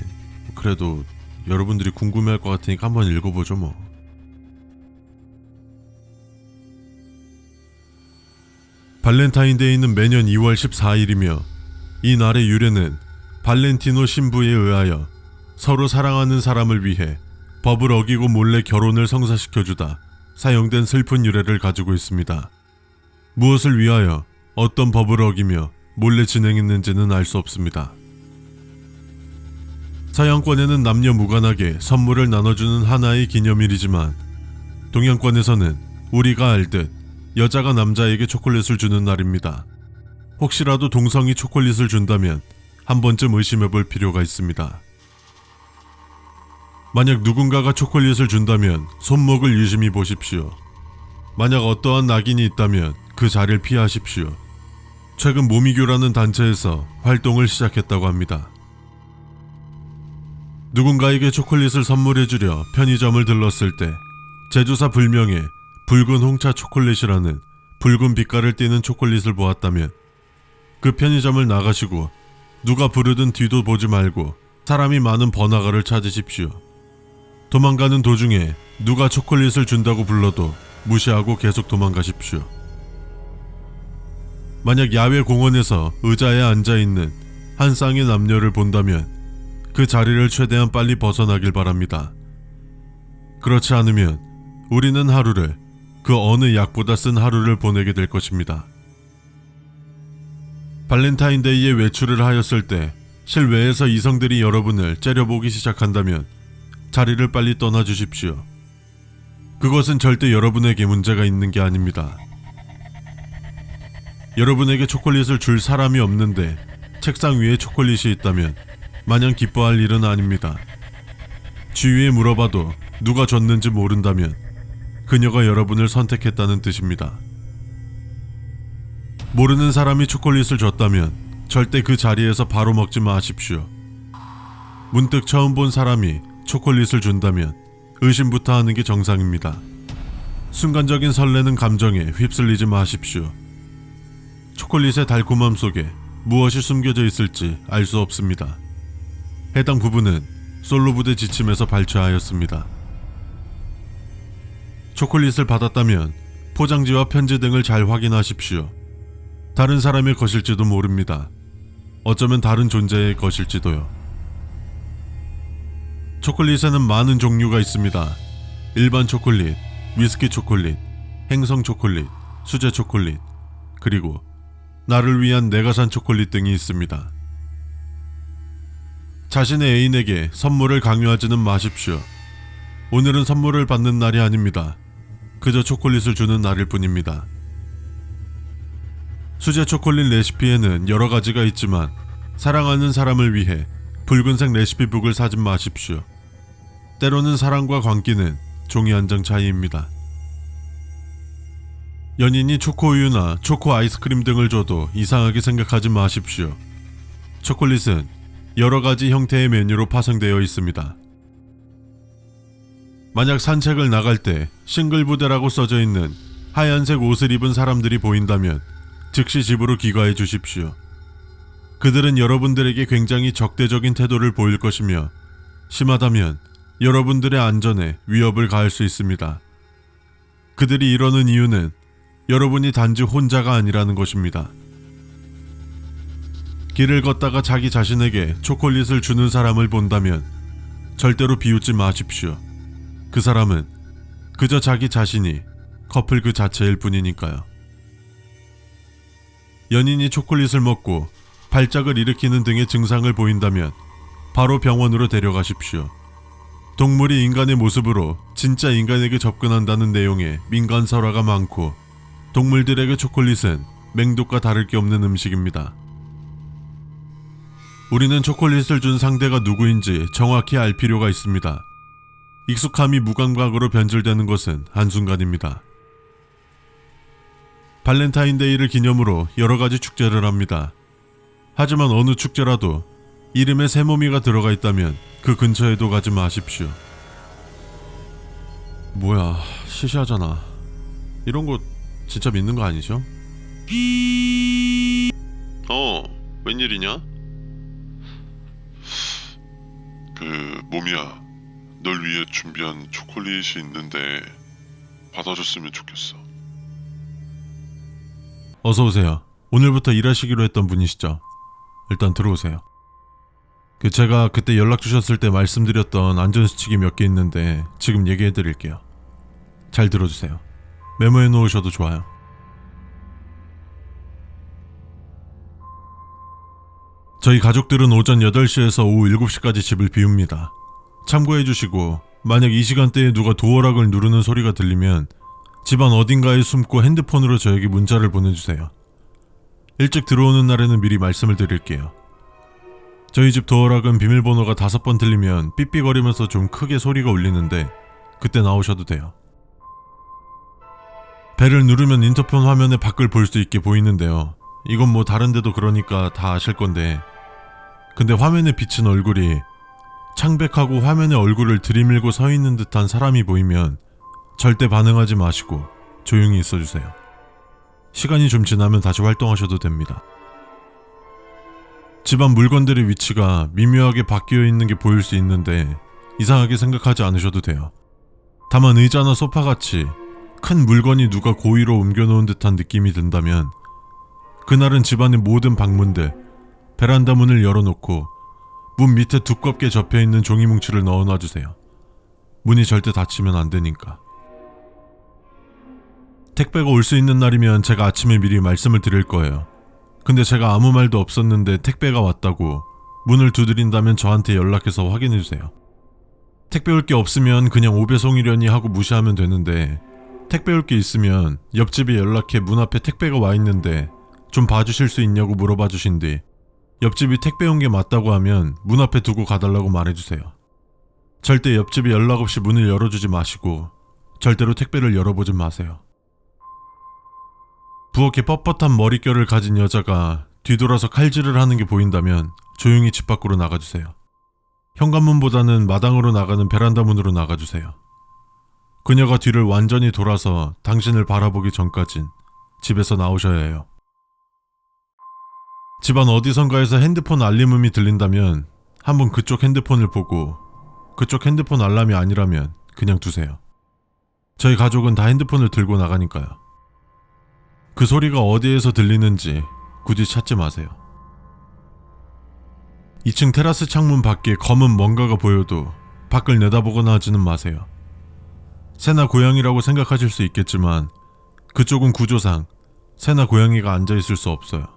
그래도 여러분들이 궁금해할 것 같으니까 한번 읽어보죠 뭐. 발렌타인데이는 매년 2월 14일이며 이 날의 유래는 발렌티노 신부에 의하여 서로 사랑하는 사람을 위해 법을 어기고 몰래 결혼을 성사시켜주다 사용된 슬픈 유래를 가지고 있습니다. 무엇을 위하여 어떤 법을 어기며 몰래 진행했는지는 알 수 없습니다. 서양권에는 남녀 무관하게 선물을 나눠주는 하나의 기념일이지만 동양권에서는 우리가 알듯 여자가 남자에게 초콜릿을 주는 날입니다. 혹시라도 동성이 초콜릿을 준다면 한 번쯤 의심해볼 필요가 있습니다. 만약 누군가가 초콜릿을 준다면 손목을 유심히 보십시오. 만약 어떠한 낙인이 있다면 그 자리를 피하십시오. 최근 모미교라는 단체에서 활동을 시작했다고 합니다. 누군가에게 초콜릿을 선물해주려 편의점을 들렀을 때 제조사 불명의 붉은 홍차 초콜릿이라는 붉은 빛깔을 띠는 초콜릿을 보았다면 그 편의점을 나가시고 누가 부르든 뒤도 보지 말고 사람이 많은 번화가를 찾으십시오. 도망가는 도중에 누가 초콜릿을 준다고 불러도 무시하고 계속 도망가십시오. 만약 야외 공원에서 의자에 앉아있는 한 쌍의 남녀를 본다면 그 자리를 최대한 빨리 벗어나길 바랍니다. 그렇지 않으면 우리는 하루를 그 어느 약보다 쓴 하루를 보내게 될 것입니다. 발렌타인데이에 외출을 하였을 때 실외에서 이성들이 여러분을 째려보기 시작한다면 자리를 빨리 떠나주십시오. 그것은 절대 여러분에게 문제가 있는 게 아닙니다. 여러분에게 초콜릿을 줄 사람이 없는데 책상 위에 초콜릿이 있다면 마냥 기뻐할 일은 아닙니다. 주위에 물어봐도 누가 줬는지 모른다면 그녀가 여러분을 선택했다는 뜻입니다. 모르는 사람이 초콜릿을 줬다면 절대 그 자리에서 바로 먹지 마십시오. 문득 처음 본 사람이 초콜릿을 준다면 의심부터 하는 게 정상입니다. 순간적인 설레는 감정에 휩쓸리지 마십시오. 초콜릿의 달콤함 속에 무엇이 숨겨져 있을지 알 수 없습니다. 해당 부분은 솔로 부대 지침에서 발췌하였습니다. 초콜릿을 받았다면 포장지와 편지 등을 잘 확인하십시오. 다른 사람의 것일지도 모릅니다. 어쩌면 다른 존재의 것일지도요. 초콜릿에는 많은 종류가 있습니다. 일반 초콜릿, 위스키 초콜릿, 행성 초콜릿, 수제 초콜릿, 그리고 나를 위한 내가 산 초콜릿 등이 있습니다. 자신의 애인에게 선물을 강요하지는 마십시오. 오늘은 선물을 받는 날이 아닙니다. 그저 초콜릿을 주는 날일 뿐입니다. 수제 초콜릿 레시피에는 여러 가지가 있지만 사랑하는 사람을 위해 붉은색 레시피북을 사지 마십시오. 때로는 사랑과 광기는 종이 한 장 차이입니다. 연인이 초코우유나 초코 아이스크림 등을 줘도 이상하게 생각하지 마십시오. 초콜릿은 여러 가지 형태의 메뉴로 파생되어 있습니다. 만약 산책을 나갈 때 싱글부대라고 써져 있는 하얀색 옷을 입은 사람들이 보인다면 즉시 집으로 귀가해 주십시오. 그들은 여러분들에게 굉장히 적대적인 태도를 보일 것이며 심하다면 여러분들의 안전에 위협을 가할 수 있습니다. 그들이 이러는 이유는 여러분이 단지 혼자가 아니라는 것입니다. 길을 걷다가 자기 자신에게 초콜릿을 주는 사람을 본다면 절대로 비웃지 마십시오. 그 사람은 그저 자기 자신이 커플 그 자체일 뿐이니까요. 연인이 초콜릿을 먹고 발작을 일으키는 등의 증상을 보인다면 바로 병원으로 데려가십시오. 동물이 인간의 모습으로 진짜 인간에게 접근한다는 내용의 민간설화가 많고 동물들에게 초콜릿은 맹독과 다를 게 없는 음식입니다. 우리는 초콜릿을 준 상대가 누구인지 정확히 알 필요가 있습니다. 익숙함이 무감각으로 변질되는 것은 한순간입니다. 발렌타인데이를 기념으로 여러 가지 축제를 합니다. 하지만 어느 축제라도 이름에 새모미가 들어가 있다면 그 근처에도 가지 마십시오. 뭐야, 시시하잖아. 이런 거 진짜 믿는 거 아니죠? 웬일이냐? 모미야, 널 위해 준비한 초콜릿이 있는데 받아줬으면 좋겠어. 어서오세요. 오늘부터 일하시기로 했던 분이시죠? 일단 들어오세요. 제가 그때 연락 주셨을 때 말씀드렸던 안전수칙이 몇 개 있는데 지금 얘기해 드릴게요. 잘 들어주세요. 메모해 놓으셔도 좋아요. 저희 가족들은 오전 8시에서 오후 7시까지 집을 비웁니다. 참고해 주시고 만약 이 시간대에 누가 도어락을 누르는 소리가 들리면 집안 어딘가에 숨고 핸드폰으로 저에게 문자를 보내주세요. 일찍 들어오는 날에는 미리 말씀을 드릴게요. 저희 집 도어락은 비밀번호가 5번 들리면 삐삐거리면서 좀 크게 소리가 울리는데 그때 나오셔도 돼요. 벨을 누르면 인터폰 화면에 밖을 볼 수 있게 보이는데요. 이건 뭐 다른 데도 그러니까 다 아실 건데 근데 화면에 비친 얼굴이 창백하고 화면에 얼굴을 들이밀고 서 있는 듯한 사람이 보이면 절대 반응하지 마시고 조용히 있어주세요. 시간이 좀 지나면 다시 활동하셔도 됩니다. 집안 물건들의 위치가 미묘하게 바뀌어 있는 게 보일 수 있는데 이상하게 생각하지 않으셔도 돼요. 다만 의자나 소파같이 큰 물건이 누가 고의로 옮겨놓은 듯한 느낌이 든다면 그날은 집안의 모든 방문들, 베란다 문을 열어놓고 문 밑에 두껍게 접혀있는 종이 뭉치를 넣어놔주세요. 문이 절대 닫히면 안 되니까. 택배가 올 수 있는 날이면 제가 아침에 미리 말씀을 드릴 거예요. 근데 제가 아무 말도 없었는데 택배가 왔다고 문을 두드린다면 저한테 연락해서 확인해주세요. 택배 올 게 없으면 그냥 오배송이려니 하고 무시하면 되는데 택배 올 게 있으면 옆집에 연락해 문 앞에 택배가 와 있는데 좀 봐주실 수 있냐고 물어봐 주신 뒤 옆집이 택배 온 게 맞다고 하면 문 앞에 두고 가달라고 말해주세요. 절대 옆집이 연락 없이 문을 열어주지 마시고 절대로 택배를 열어보지 마세요. 부엌에 뻣뻣한 머릿결을 가진 여자가 뒤돌아서 칼질을 하는 게 보인다면 조용히 집 밖으로 나가주세요. 현관문보다는 마당으로 나가는 베란다 문으로 나가주세요. 그녀가 뒤를 완전히 돌아서 당신을 바라보기 전까진 집에서 나오셔야 해요. 집안 어디선가에서 핸드폰 알림음이 들린다면 한번 그쪽 핸드폰을 보고 그쪽 핸드폰 알람이 아니라면 그냥 두세요. 저희 가족은 다 핸드폰을 들고 나가니까요. 그 소리가 어디에서 들리는지 굳이 찾지 마세요. 2층 테라스 창문 밖에 검은 뭔가가 보여도 밖을 내다보거나 하지는 마세요. 새나 고양이라고 생각하실 수 있겠지만 그쪽은 구조상 새나 고양이가 앉아있을 수 없어요.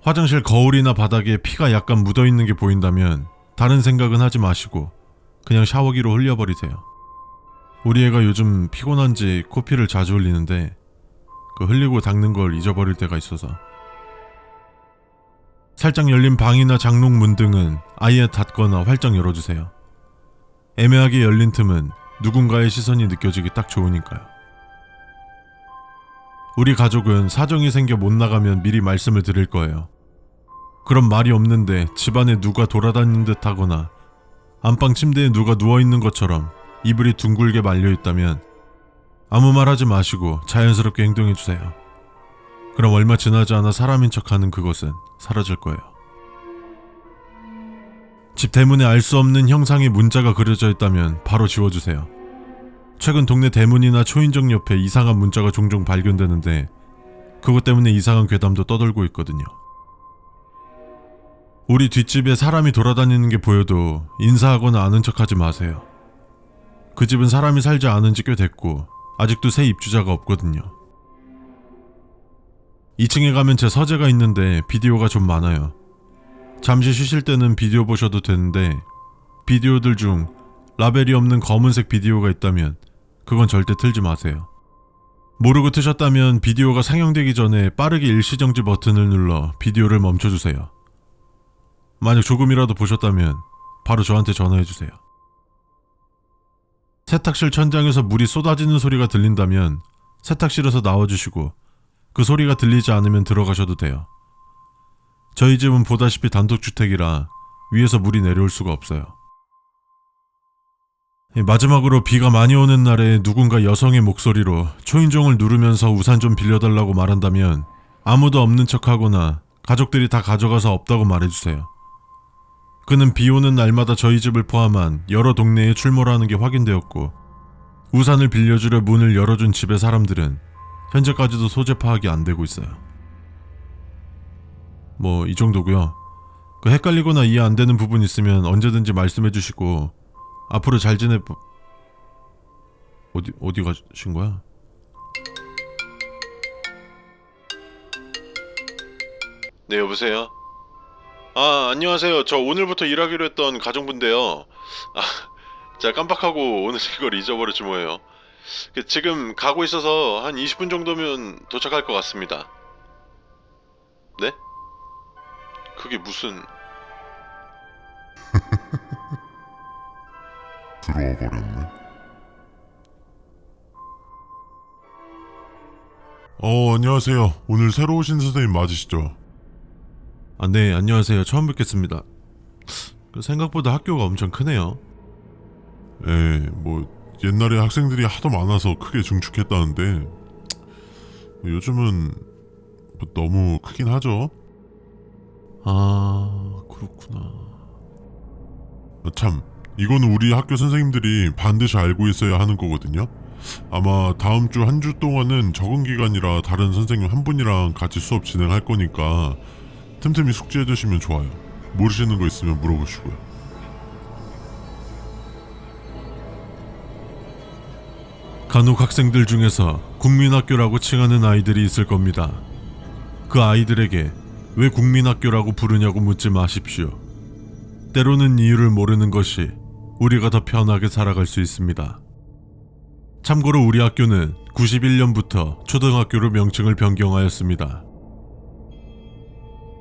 화장실 거울이나 바닥에 피가 약간 묻어있는 게 보인다면 다른 생각은 하지 마시고 그냥 샤워기로 흘려버리세요. 우리 애가 요즘 피곤한지 코피를 자주 흘리는데 그 흘리고 닦는 걸 잊어버릴 때가 있어서. 살짝 열린 방이나 장롱문 등은 아예 닫거나 활짝 열어주세요. 애매하게 열린 틈은 누군가의 시선이 느껴지기 딱 좋으니까요. 우리 가족은 사정이 생겨 못 나가면 미리 말씀을 드릴 거예요. 그럼 말이 없는데 집안에 누가 돌아다니는 듯 하거나 안방 침대에 누가 누워있는 것처럼 이불이 둥글게 말려있다면 아무 말 하지 마시고 자연스럽게 행동해주세요. 그럼 얼마 지나지 않아 사람인 척하는 그것은 사라질 거예요. 집 대문에 알 수 없는 형상의 문자가 그려져 있다면 바로 지워주세요. 최근 동네 대문이나 초인종 옆에 이상한 문자가 종종 발견되는데 그것 때문에 이상한 괴담도 떠돌고 있거든요. 우리 뒷집에 사람이 돌아다니는 게 보여도 인사하거나 아는 척하지 마세요. 그 집은 사람이 살지 않은 지 꽤 됐고 아직도 새 입주자가 없거든요. 2층에 가면 제 서재가 있는데 비디오가 좀 많아요. 잠시 쉬실 때는 비디오 보셔도 되는데 비디오들 중 라벨이 없는 검은색 비디오가 있다면 그건 절대 틀지 마세요. 모르고 트셨다면 비디오가 상영되기 전에 빠르게 일시정지 버튼을 눌러 비디오를 멈춰주세요. 만약 조금이라도 보셨다면 바로 저한테 전화해주세요. 세탁실 천장에서 물이 쏟아지는 소리가 들린다면 세탁실에서 나와주시고 그 소리가 들리지 않으면 들어가셔도 돼요. 저희 집은 보다시피 단독주택이라 위에서 물이 내려올 수가 없어요. 마지막으로 비가 많이 오는 날에 누군가 여성의 목소리로 초인종을 누르면서 우산 좀 빌려달라고 말한다면 아무도 없는 척하거나 가족들이 다 가져가서 없다고 말해주세요. 그는 비 오는 날마다 저희 집을 포함한 여러 동네에 출몰하는 게 확인되었고 우산을 빌려주려 문을 열어준 집의 사람들은 현재까지도 소재 파악이 안 되고 있어요. 뭐 이 정도고요. 그 헷갈리거나 이해 안 되는 부분 있으면 언제든지 말씀해 주시고 앞으로 잘 지내... 어디 가신 거야? 네, 여보세요? 아, 안녕하세요. 저 오늘부터 일하기로 했던 가정부인데요. 제가 깜빡하고 오늘 이걸 잊어버렸지 뭐예요. 지금 가고 있어서 한 20분 정도면 도착할 것 같습니다. 네? 그게 무슨... 들어와 버렸네. 안녕하세요. 오늘 새로 오신 선생님 맞으시죠? 네, 안녕하세요. 처음 뵙겠습니다. 생각보다 학교가 엄청 크네요. 예, 옛날에 학생들이 하도 많아서 크게 증축했다는데 요즘은 너무 크긴 하죠. 아, 그렇구나. 참, 이거는 우리 학교 선생님들이 반드시 알고 있어야 하는 거거든요. 아마 다음 주 한 주 동안은 적응 기간이라 다른 선생님 한 분이랑 같이 수업 진행할 거니까 틈틈이 숙지해 두시면 좋아요. 모르시는 거 있으면 물어보시고요. 간혹 학생들 중에서 국민학교라고 칭하는 아이들이 있을 겁니다. 그 아이들에게 왜 국민학교라고 부르냐고 묻지 마십시오. 때로는 이유를 모르는 것이 우리가 더 편하게 살아갈 수 있습니다. 참고로 우리 학교는 91년부터 초등학교로 명칭을 변경하였습니다.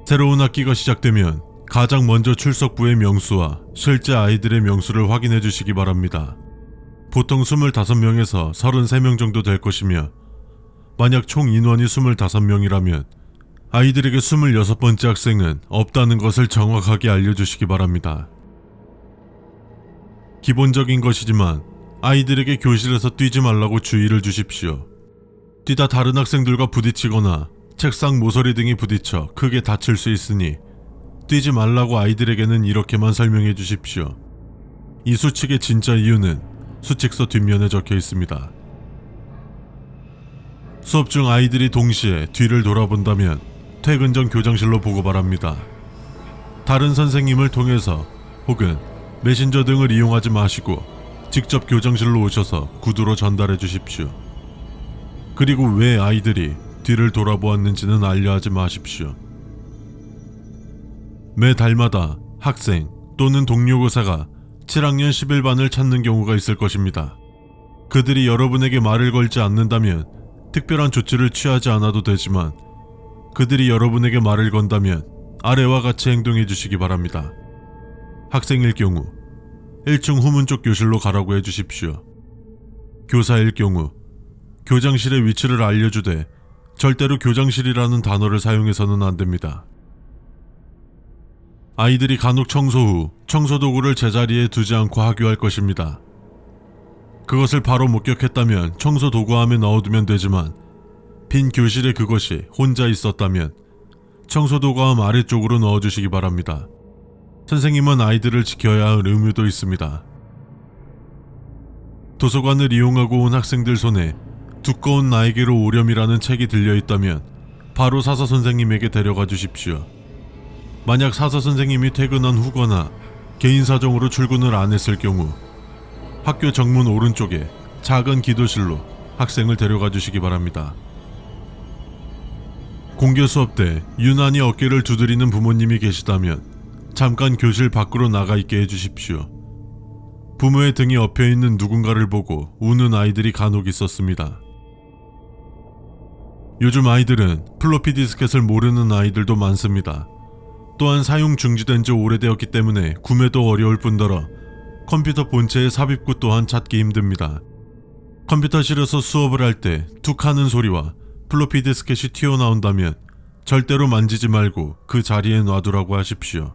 새로운 학기가 시작되면 가장 먼저 출석부의 명수와 실제 아이들의 명수를 확인해 주시기 바랍니다. 보통 25명에서 33명 정도 될 것이며 만약 총 인원이 25명이라면 아이들에게 26번째 학생은 없다는 것을 정확하게 알려주시기 바랍니다. 기본적인 것이지만 아이들에게 교실에서 뛰지 말라고 주의를 주십시오. 뛰다 다른 학생들과 부딪히거나 책상 모서리 등이 부딪혀 크게 다칠 수 있으니 뛰지 말라고 아이들에게는 이렇게만 설명해 주십시오. 이 수칙의 진짜 이유는 수칙서 뒷면에 적혀 있습니다. 수업 중 아이들이 동시에 뒤를 돌아본다면 퇴근 전 교장실로 보고 바랍니다. 다른 선생님을 통해서 혹은 메신저 등을 이용하지 마시고 직접 교장실로 오셔서 구두로 전달해 주십시오. 그리고 왜 아이들이 뒤를 돌아보았는지는 알려하지 마십시오. 매 달마다 학생 또는 동료 교사가 7학년 11반을 찾는 경우가 있을 것입니다. 그들이 여러분에게 말을 걸지 않는다면 특별한 조치를 취하지 않아도 되지만 그들이 여러분에게 말을 건다면 아래와 같이 행동해 주시기 바랍니다. 학생일 경우 1층 후문 쪽 교실로 가라고 해주십시오. 교사일 경우 교장실의 위치를 알려주되 절대로 교장실이라는 단어를 사용해서는 안 됩니다. 아이들이 간혹 청소 후 청소 도구를 제자리에 두지 않고 하교할 것입니다. 그것을 바로 목격했다면 청소 도구함에 넣어두면 되지만 빈 교실에 그것이 혼자 있었다면 청소 도구함 아래쪽으로 넣어주시기 바랍니다. 선생님은 아이들을 지켜야 할 의무도 있습니다. 도서관을 이용하고 온 학생들 손에 두꺼운 나에게로 오렴이라는 책이 들려있다면 바로 사서 선생님에게 데려가 주십시오. 만약 사서 선생님이 퇴근한 후거나 개인 사정으로 출근을 안 했을 경우 학교 정문 오른쪽에 작은 기도실로 학생을 데려가 주시기 바랍니다. 공개 수업 때 유난히 어깨를 두드리는 부모님이 계시다면 잠깐 교실 밖으로 나가 있게 해주십시오. 부모의 등이 엎여 있는 누군가를 보고 우는 아이들이 간혹 있었습니다. 요즘 아이들은 플로피 디스켓을 모르는 아이들도 많습니다. 또한 사용 중지된 지 오래되었기 때문에 구매도 어려울 뿐더러 컴퓨터 본체의 삽입구 또한 찾기 힘듭니다. 컴퓨터실에서 수업을 할 때 툭 하는 소리와 플로피 디스켓이 튀어나온다면 절대로 만지지 말고 그 자리에 놔두라고 하십시오.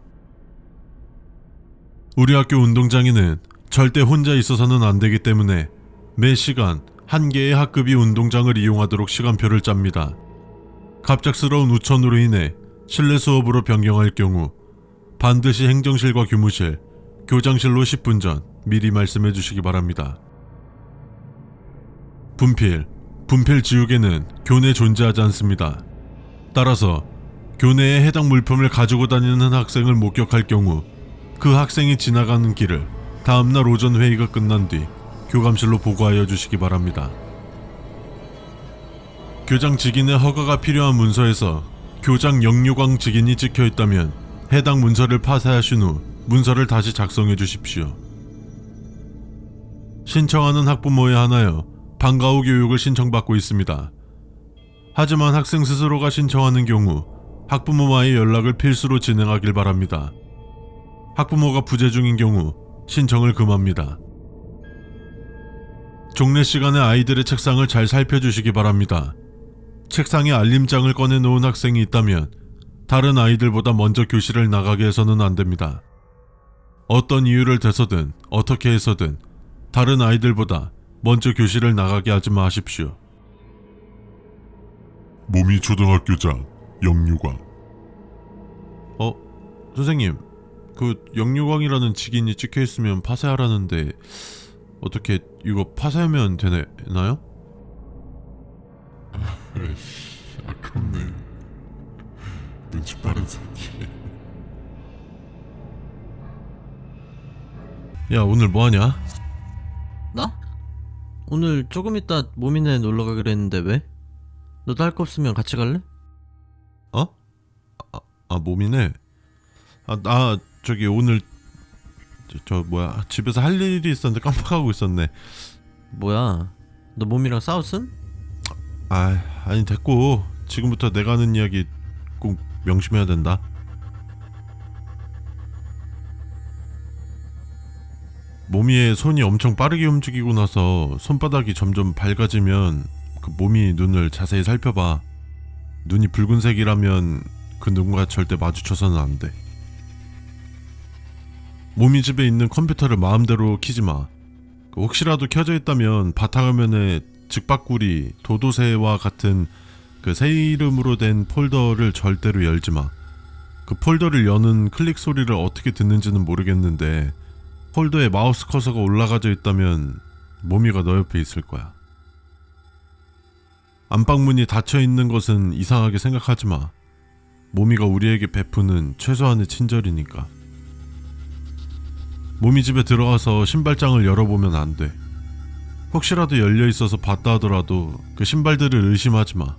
우리 학교 운동장에는 절대 혼자 있어서는 안 되기 때문에 매 시간 한 개의 학급이 운동장을 이용하도록 시간표를 짭니다. 갑작스러운 우천으로 인해 실내 수업으로 변경할 경우 반드시 행정실과 교무실, 교장실로 10분 전 미리 말씀해 주시기 바랍니다. 분필 지우개는 교내에 존재하지 않습니다. 따라서 교내에 해당 물품을 가지고 다니는 학생을 목격할 경우 그 학생이 지나가는 길을 다음날 오전 회의가 끝난 뒤 교감실로 보고하여 주시기 바랍니다. 교장 직인의 허가가 필요한 문서에서 교장 영유광 직인이 찍혀 있다면 해당 문서를 파쇄하신 후 문서를 다시 작성해 주십시오. 신청하는 학부모에 한하여 방과 후 교육을 신청받고 있습니다. 하지만 학생 스스로가 신청하는 경우 학부모와의 연락을 필수로 진행하길 바랍니다. 학부모가 부재 중인 경우 신청을 금합니다. 종례 시간에 아이들의 책상을 잘 살펴주시기 바랍니다. 책상에 알림장을 꺼내놓은 학생이 있다면 다른 아이들보다 먼저 교실을 나가게 해서는 안 됩니다. 어떤 이유를 대서든 어떻게 해서든 다른 아이들보다 먼저 교실을 나가게 하지 마십시오. 모미 초등학교장 영유광. 선생님, 그 영유광이라는 직인이 찍혀있으면 파쇄하라는데 어떻게 이거 파쇄하면 되나요? 아이씨, 아깝네. 눈치 빠른 새끼. 야, 오늘 뭐하냐? 나? 오늘 조금 이따 모미네 놀러 가기로 했는데 왜? 너도 할 거 없으면 같이 갈래? 몸이네. 나 저기 오늘 집에서 할 일이 있었는데 깜빡하고 있었네. 뭐야? 너 모미랑 싸웠음? 아니 됐고 지금부터 내가 하는 이야기 꼭 명심해야 된다. 몸이의 손이 엄청 빠르게 움직이고 나서 손바닥이 점점 밝아지면 그 몸이 눈을 자세히 살펴봐. 눈이 붉은색이라면 그 누군가 절대 마주쳐서는 안 돼. 몸이 집에 있는 컴퓨터를 마음대로 키지 마. 혹시라도 켜져 있다면 바탕화면에 직박구리, 도도새와 같은 그 새 이름으로 된 폴더를 절대로 열지 마. 그 폴더를 여는 클릭 소리를 어떻게 듣는지는 모르겠는데 폴더에 마우스 커서가 올라가져 있다면 모미가 너 옆에 있을 거야. 안방문이 닫혀 있는 것은 이상하게 생각하지 마. 모미가 우리에게 베푸는 최소한의 친절이니까. 모미 집에 들어가서 신발장을 열어보면 안 돼. 혹시라도 열려 있어서 봤다 하더라도 그 신발들을 의심하지 마.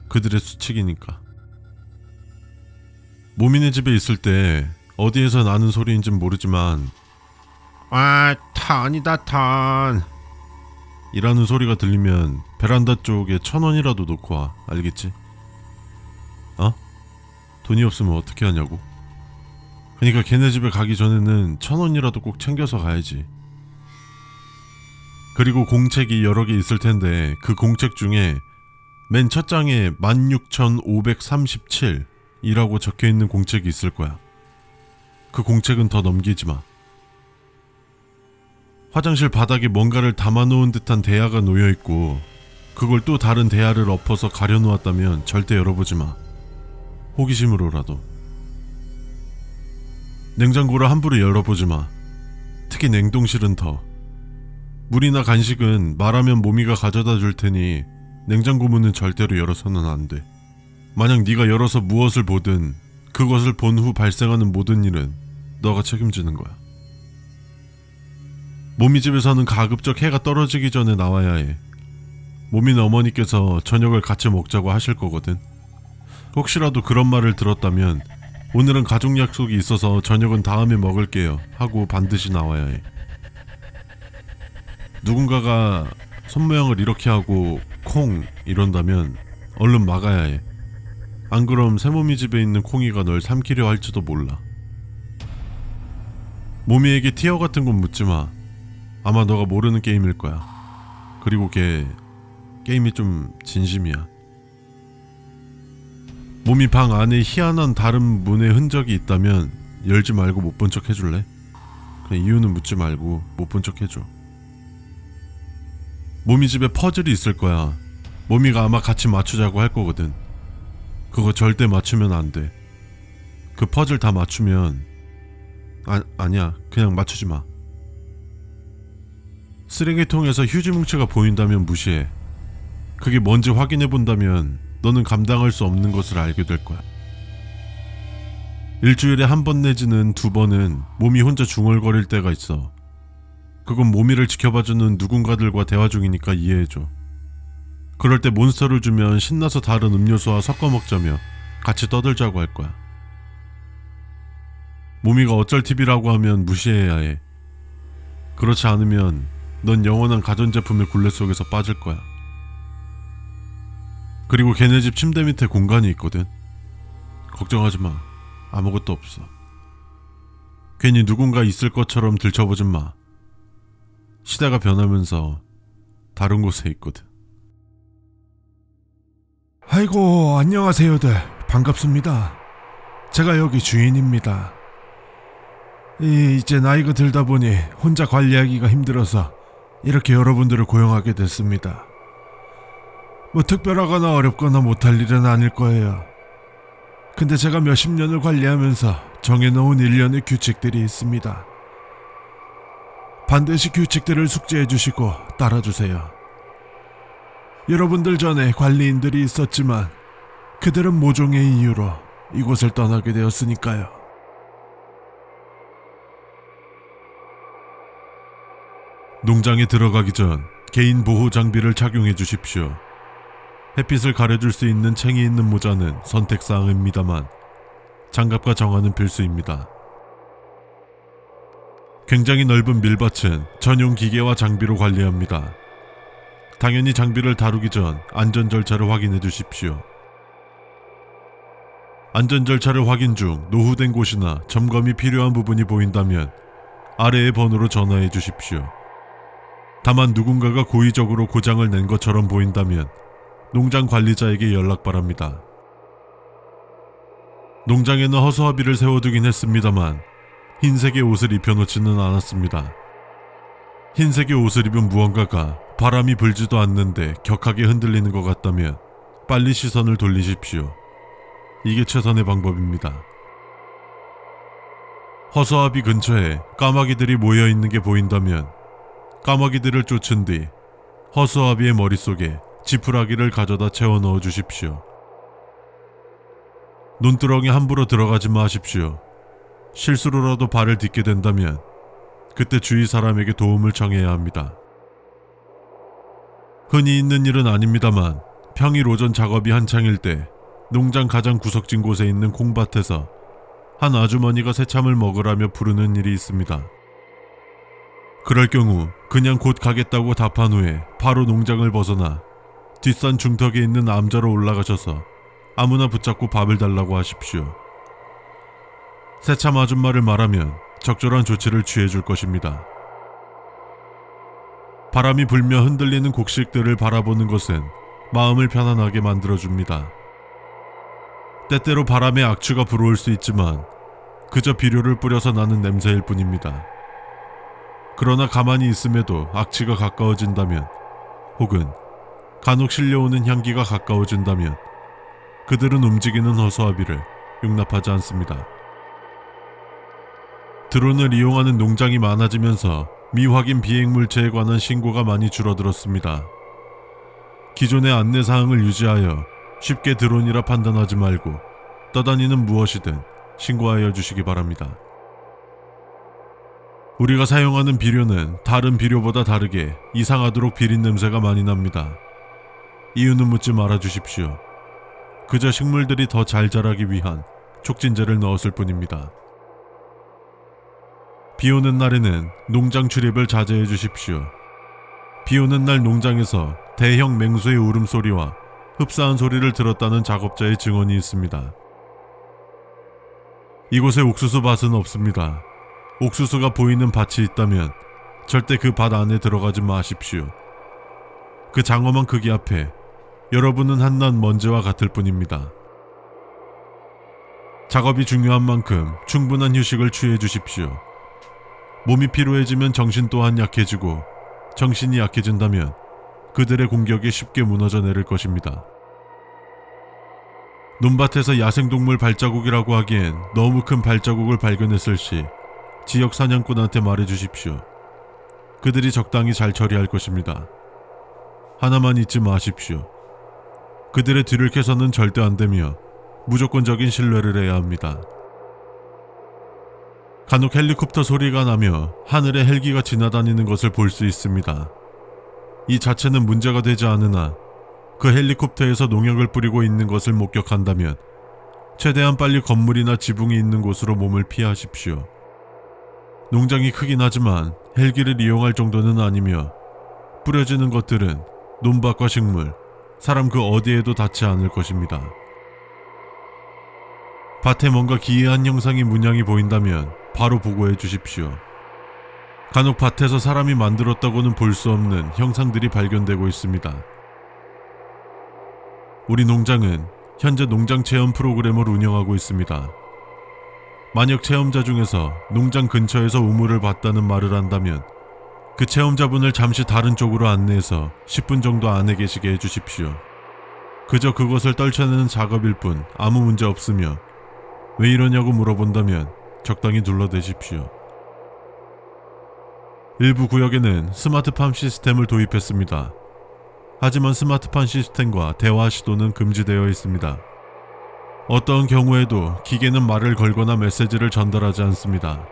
그들의 수칙이니까. 모미네 집에 있을 때 어디에서 나는 소리인진 모르지만 탄이다 탄 이라는 소리가 들리면 베란다 쪽에 1,000원이라도 놓고 와. 알겠지? 돈이 없으면 어떻게 하냐고? 그러니까 걔네 집에 가기 전에는 1,000원이라도 꼭 챙겨서 가야지. 그리고 공책이 여러 개 있을 텐데 그 공책 중에 맨 첫 장에 16,537 이라고 적혀있는 공책이 있을 거야. 그 공책은 더 넘기지 마. 화장실 바닥에 뭔가를 담아놓은 듯한 대야가 놓여있고 그걸 또 다른 대야를 엎어서 가려놓았다면 절대 열어보지 마. 호기심으로라도. 냉장고를 함부로 열어보지 마. 특히 냉동실은 더. 물이나 간식은 말하면 모미가 가져다 줄 테니 냉장고 문은 절대로 열어서는 안 돼. 만약 네가 열어서 무엇을 보든 그것을 본 후 발생하는 모든 일은 너가 책임지는 거야. 모미 집에서는 가급적 해가 떨어지기 전에 나와야 해. 모미는 어머니께서 저녁을 같이 먹자고 하실 거거든. 혹시라도 그런 말을 들었다면 오늘은 가족 약속이 있어서 저녁은 다음에 먹을게요 하고 반드시 나와야 해. 누군가가 손모양을 이렇게 하고 콩 이런다면 얼른 막아야 해. 안 그럼 새모미 집에 있는 콩이가 널 삼키려 할지도 몰라. 모미에게 티어 같은 건 묻지 마. 아마 너가 모르는 게임일 거야. 그리고 게임이 좀 진심이야. 모미 방 안에 희한한 다른 문의 흔적이 있다면 열지 말고 못 본 척 해줄래? 그냥 이유는 묻지 말고 못 본 척 해줘. 모미 집에 퍼즐이 있을 거야. 모미가 아마 같이 맞추자고 할 거거든. 그거 절대 맞추면 안 돼. 그 퍼즐 다 맞추면 아니야. 그냥 맞추지 마. 쓰레기통에서 휴지 뭉치가 보인다면 무시해. 그게 뭔지 확인해 본다면 너는 감당할 수 없는 것을 알게 될 거야. 일주일에 한 번 내지는 2번은 몸이 혼자 중얼거릴 때가 있어. 그건 모미를 지켜봐주는 누군가들과 대화 중이니까 이해해줘. 그럴 때 몬스터를 주면 신나서 다른 음료수와 섞어 먹자며 같이 떠들자고 할 거야. 모미가 어쩔 TV라고 하면 무시해야 해. 그렇지 않으면 넌 영원한 가전제품의 굴레 속에서 빠질 거야. 그리고 걔네 집 침대 밑에 공간이 있거든. 걱정하지 마. 아무것도 없어. 괜히 누군가 있을 것처럼 들춰보진 마. 시대가 변하면서 다른 곳에 있거든. 아이고, 안녕하세요들. 반갑습니다. 제가 여기 주인입니다. 이제 나이가 들다 보니 혼자 관리하기가 힘들어서 이렇게 여러분들을 고용하게 됐습니다. 뭐 특별하거나 어렵거나 못할 일은 아닐 거예요. 근데 제가 몇십 년을 관리하면서 정해놓은 일련의 규칙들이 있습니다. 반드시 규칙들을 숙지해 주시고 따라주세요. 여러분들 전에 관리인들이 있었지만 그들은 모종의 이유로 이곳을 떠나게 되었으니까요. 농장에 들어가기 전 개인 보호 장비를 착용해 주십시오. 햇빛을 가려줄 수 있는 챙이 있는 모자는 선택사항입니다만 장갑과 정화는 필수입니다. 굉장히 넓은 밀밭은 전용 기계와 장비로 관리합니다. 당연히 장비를 다루기 전 안전 절차를 확인해 주십시오. 안전 절차를 확인 중 노후된 곳이나 점검이 필요한 부분이 보인다면 아래의 번호로 전화해 주십시오. 다만 누군가가 고의적으로 고장을 낸 것처럼 보인다면 농장 관리자에게 연락 바랍니다. 농장에는 허수아비를 세워두긴 했습니다만 흰색의 옷을 입혀놓지는 않았습니다. 흰색의 옷을 입은 무언가가 바람이 불지도 않는데 격하게 흔들리는 것 같다면 빨리 시선을 돌리십시오. 이게 최선의 방법입니다. 허수아비 근처에 까마귀들이 모여있는 게 보인다면 까마귀들을 쫓은 뒤 허수아비의 머릿속에 지푸라기를 가져다 채워 넣어 주십시오. 논두렁에 함부로 들어가지 마십시오. 실수로라도 발을 딛게 된다면 그때 주위 사람에게 도움을 청해야 합니다. 흔히 있는 일은 아닙니다만 평일 오전 작업이 한창일 때 농장 가장 구석진 곳에 있는 콩밭에서 한 아주머니가 새참을 먹으라며 부르는 일이 있습니다. 그럴 경우 그냥 곧 가겠다고 답한 후에 바로 농장을 벗어나 뒷산 중턱에 있는 암자로 올라가셔서 아무나 붙잡고 밥을 달라고 하십시오. 새참 아줌마를 말하면 적절한 조치를 취해줄 것입니다. 바람이 불며 흔들리는 곡식들을 바라보는 것은 마음을 편안하게 만들어줍니다. 때때로 바람에 악취가 불어올 수 있지만 그저 비료를 뿌려서 나는 냄새일 뿐입니다. 그러나 가만히 있음에도 악취가 가까워진다면 혹은 간혹 실려오는 향기가 가까워진다면 그들은 움직이는 허수아비를 용납하지 않습니다. 드론을 이용하는 농장이 많아지면서 미확인 비행물체에 관한 신고가 많이 줄어들었습니다. 기존의 안내사항을 유지하여 쉽게 드론이라 판단하지 말고 떠다니는 무엇이든 신고하여 주시기 바랍니다. 우리가 사용하는 비료는 다른 비료보다 다르게 이상하도록 비린 냄새가 많이 납니다. 이유는 묻지 말아 주십시오. 그저 식물들이 더 잘 자라기 위한 촉진제를 넣었을 뿐입니다. 비 오는 날에는 농장 출입을 자제해 주십시오. 비 오는 날 농장에서 대형 맹수의 울음소리와 흡사한 소리를 들었다는 작업자의 증언이 있습니다. 이곳에 옥수수 밭은 없습니다. 옥수수가 보이는 밭이 있다면 절대 그 밭 안에 들어가지 마십시오. 그 장엄한 크기 앞에 여러분은 한낱 먼지와 같을 뿐입니다. 작업이 중요한 만큼 충분한 휴식을 취해 주십시오. 몸이 피로해지면 정신 또한 약해지고 정신이 약해진다면 그들의 공격에 쉽게 무너져 내릴 것입니다. 논밭에서 야생동물 발자국이라고 하기엔 너무 큰 발자국을 발견했을 시 지역 사냥꾼한테 말해 주십시오. 그들이 적당히 잘 처리할 것입니다. 하나만 잊지 마십시오. 그들의 뒤를 캐서는 절대 안 되며 무조건적인 신뢰를 해야 합니다. 간혹 헬리콥터 소리가 나며 하늘에 헬기가 지나다니는 것을 볼 수 있습니다. 이 자체는 문제가 되지 않으나 그 헬리콥터에서 농약을 뿌리고 있는 것을 목격한다면 최대한 빨리 건물이나 지붕이 있는 곳으로 몸을 피하십시오. 농장이 크긴 하지만 헬기를 이용할 정도는 아니며 뿌려지는 것들은 논밭과 식물, 사람 그 어디에도 닿지 않을 것입니다. 밭에 뭔가 기이한 형상이 문양이 보인다면 바로 보고해 주십시오. 간혹 밭에서 사람이 만들었다고는 볼 수 없는 형상들이 발견되고 있습니다. 우리 농장은 현재 농장 체험 프로그램을 운영하고 있습니다. 만약 체험자 중에서 농장 근처에서 우물을 봤다는 말을 한다면 그 체험자분을 잠시 다른 쪽으로 안내해서 10분 정도 안에 계시게 해주십시오. 그저 그것을 떨쳐내는 작업일 뿐 아무 문제 없으며 왜 이러냐고 물어본다면 적당히 둘러대십시오. 일부 구역에는 스마트팜 시스템을 도입했습니다. 하지만 스마트팜 시스템과 대화 시도는 금지되어 있습니다. 어떠한 경우에도 기계는 말을 걸거나 메시지를 전달하지 않습니다.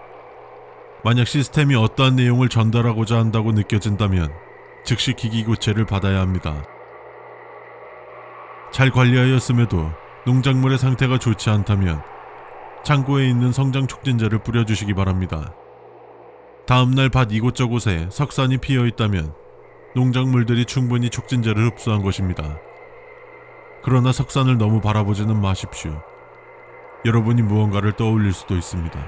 만약 시스템이 어떠한 내용을 전달하고자 한다고 느껴진다면 즉시 기기 교체를 받아야 합니다. 잘 관리하였음에도 농작물의 상태가 좋지 않다면 창고에 있는 성장 촉진제를 뿌려주시기 바랍니다. 다음날 밭 이곳저곳에 석산이 피어 있다면 농작물들이 충분히 촉진제를 흡수한 것입니다. 그러나 석산을 너무 바라보지는 마십시오. 여러분이 무언가를 떠올릴 수도 있습니다.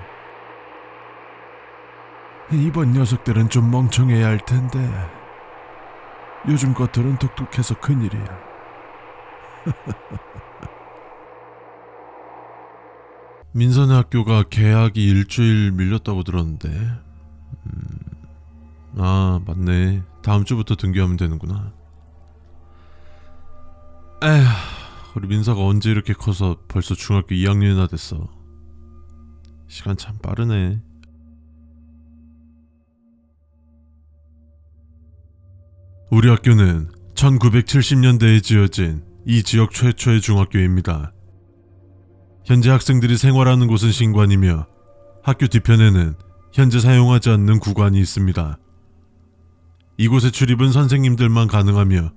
이번 녀석들은 좀 멍청해야 할 텐데 요즘 것들은 똑똑해서 큰일이야. 민선의 학교가 개학이 일주일 밀렸다고 들었는데 아 맞네, 다음 주부터 등교하면 되는구나. 에휴, 우리 민서가 언제 이렇게 커서 벌써 중학교 2학년이나 됐어. 시간 참 빠르네. 우리 학교는 1970년대에 지어진 이 지역 최초의 중학교입니다. 현재 학생들이 생활하는 곳은 신관이며 학교 뒤편에는 현재 사용하지 않는 구관이 있습니다. 이곳의 출입은 선생님들만 가능하며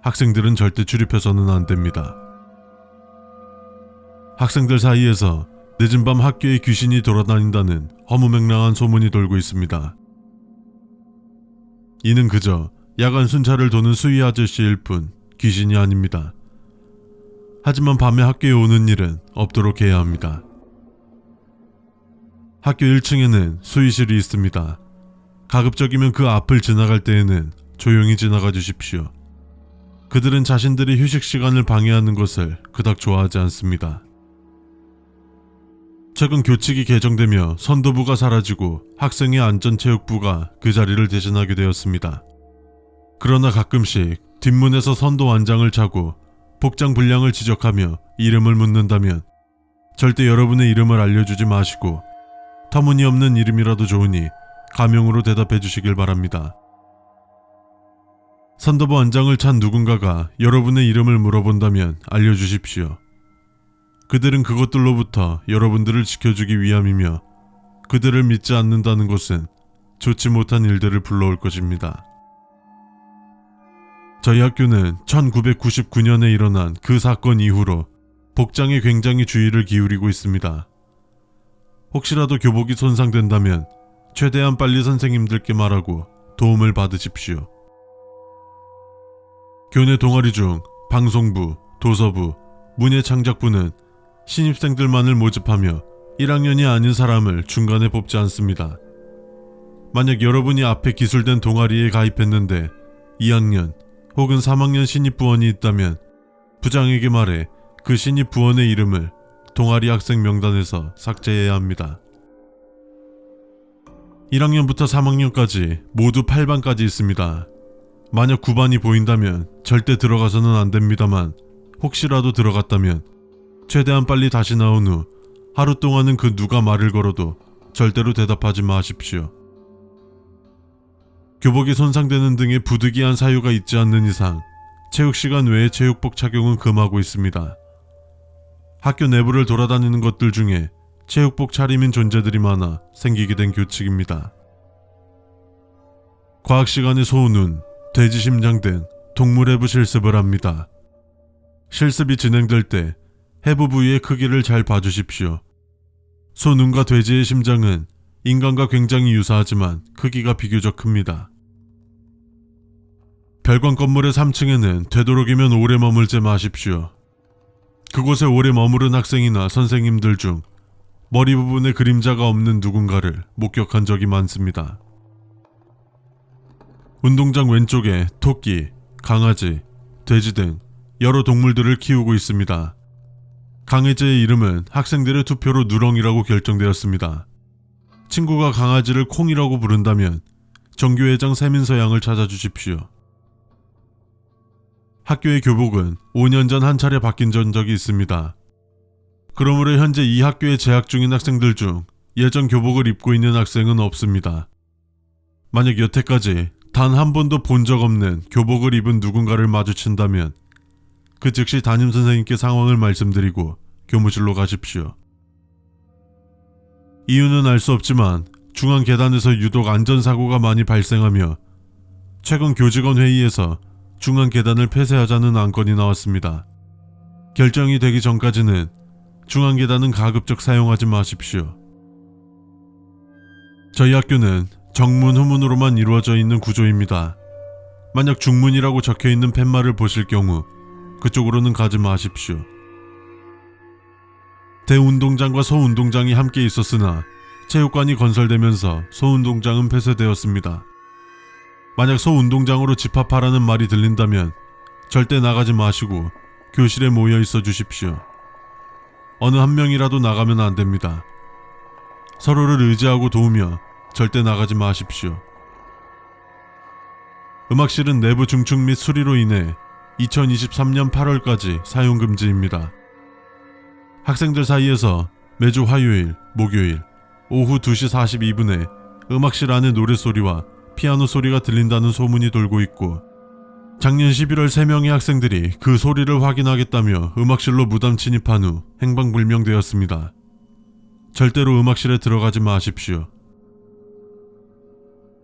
학생들은 절대 출입해서는 안 됩니다. 학생들 사이에서 늦은 밤 학교에 귀신이 돌아다닌다는 허무맹랑한 소문이 돌고 있습니다. 이는 그저 야간 순찰을 도는 수위 아저씨일 뿐 귀신이 아닙니다. 하지만 밤에 학교에 오는 일은 없도록 해야 합니다. 학교 1층에는 수의실이 있습니다. 가급적이면 그 앞을 지나갈 때에는 조용히 지나가 주십시오. 그들은 자신들의 휴식 시간을 방해하는 것을 그닥 좋아하지 않습니다. 최근 교칙이 개정되며 선도부가 사라지고 학생의 안전체육부가 그 자리를 대신하게 되었습니다. 그러나 가끔씩 뒷문에서 선도 완장을 차고 복장 불량을 지적하며 이름을 묻는다면 절대 여러분의 이름을 알려주지 마시고 터무니없는 이름이라도 좋으니 가명으로 대답해 주시길 바랍니다. 선도부 완장을 찬 누군가가 여러분의 이름을 물어본다면 알려주십시오. 그들은 그것들로부터 여러분들을 지켜주기 위함이며 그들을 믿지 않는다는 것은 좋지 못한 일들을 불러올 것입니다. 저희 학교는 1999년에 일어난 그 사건 이후로 복장에 굉장히 주의를 기울이고 있습니다. 혹시라도 교복이 손상된다면 최대한 빨리 선생님들께 말하고 도움을 받으십시오. 교내 동아리 중 방송부, 도서부, 문예창작부는 신입생들만을 모집하며 1학년이 아닌 사람을 중간에 뽑지 않습니다. 만약 여러분이 앞에 기술된 동아리에 가입했는데 2학년 혹은 3학년 신입부원이 있다면 부장에게 말해 그 신입부원의 이름을 동아리 학생 명단에서 삭제해야 합니다. 1학년부터 3학년까지 모두 8반까지 있습니다. 만약 9반이 보인다면 절대 들어가서는 안 됩니다만 혹시라도 들어갔다면 최대한 빨리 다시 나온 후 하루 동안은 그 누가 말을 걸어도 절대로 대답하지 마십시오. 교복이 손상되는 등의 부득이한 사유가 있지 않는 이상 체육시간 외에 체육복 착용은 금하고 있습니다. 학교 내부를 돌아다니는 것들 중에 체육복 차림인 존재들이 많아 생기게 된 교칙입니다. 과학시간에 소눈, 돼지심장 등 동물해부 실습을 합니다. 실습이 진행될 때 해부 부위의 크기를 잘 봐주십시오. 소눈과 돼지의 심장은 인간과 굉장히 유사하지만 크기가 비교적 큽니다. 별관 건물의 3층에는 되도록이면 오래 머물지 마십시오. 그곳에 오래 머무른 학생이나 선생님들 중 머리 부분에 그림자가 없는 누군가를 목격한 적이 많습니다. 운동장 왼쪽에 토끼, 강아지, 돼지 등 여러 동물들을 키우고 있습니다. 강아지의 이름은 학생들의 투표로 누렁이라고 결정되었습니다. 친구가 강아지를 콩이라고 부른다면 정교회장 세민서 양을 찾아주십시오. 학교의 교복은 5년 전 한 차례 바뀐 적이 있습니다. 그러므로 현재 이 학교에 재학 중인 학생들 중 예전 교복을 입고 있는 학생은 없습니다. 만약 여태까지 단 한 번도 본 적 없는 교복을 입은 누군가를 마주친다면 그 즉시 담임선생님께 상황을 말씀드리고 교무실로 가십시오. 이유는 알 수 없지만 중앙 계단에서 유독 안전사고가 많이 발생하며 최근 교직원 회의에서 중앙 계단을 폐쇄하자는 안건이 나왔습니다. 결정이 되기 전까지는 중앙 계단은 가급적 사용하지 마십시오. 저희 학교는 정문, 후문으로만 이루어져 있는 구조입니다. 만약 중문이라고 적혀있는 팻말을 보실 경우 그쪽으로는 가지 마십시오. 대운동장과 소운동장이 함께 있었으나 체육관이 건설되면서 소운동장은 폐쇄되었습니다. 만약 소운동장으로 집합하라는 말이 들린다면 절대 나가지 마시고 교실에 모여 있어 주십시오. 어느 한 명이라도 나가면 안 됩니다. 서로를 의지하고 도우며 절대 나가지 마십시오. 음악실은 내부 중축 및 수리로 인해 2023년 8월까지 사용 금지입니다. 학생들 사이에서 매주 화요일, 목요일 오후 2시 42분에 음악실 안에 노래소리와 피아노 소리가 들린다는 소문이 돌고 있고 작년 11월 3명의 학생들이 그 소리를 확인하겠다며 음악실로 무단 침입한 후 행방불명되었습니다. 절대로 음악실에 들어가지 마십시오.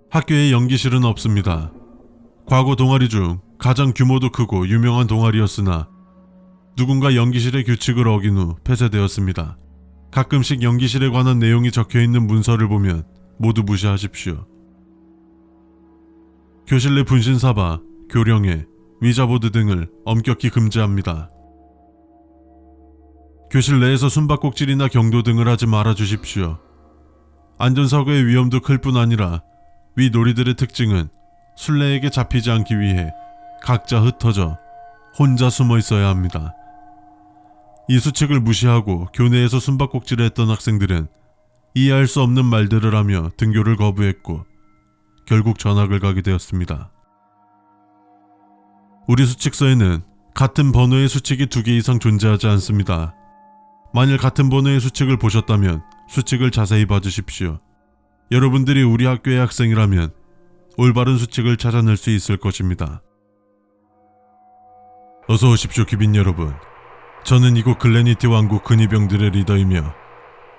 학교에 연기실은 없습니다. 과거 동아리 중 가장 규모도 크고 유명한 동아리였으나 누군가 연기실의 규칙을 어긴 후 폐쇄되었습니다. 가끔씩 연기실에 관한 내용이 적혀있는 문서를 보면 모두 무시하십시오. 교실 내 분신사바, 교령회, 위자보드 등을 엄격히 금지합니다. 교실 내에서 숨바꼭질이나 경도 등을 하지 말아 주십시오. 안전사고의 위험도 클 뿐 아니라 위 놀이들의 특징은 술래에게 잡히지 않기 위해 각자 흩어져 혼자 숨어 있어야 합니다. 이 수칙을 무시하고 교내에서 숨바꼭질을 했던 학생들은 이해할 수 없는 말들을 하며 등교를 거부했고 결국 전학을 가게 되었습니다. 우리 수칙서에는 같은 번호의 수칙이 2개 이상 존재하지 않습니다. 만일 같은 번호의 수칙을 보셨다면 수칙을 자세히 봐주십시오. 여러분들이 우리 학교의 학생이라면 올바른 수칙을 찾아낼 수 있을 것입니다. 어서 오십시오, 귀빈 여러분. 저는 이곳 글래니티 왕국 근위병들의 리더이며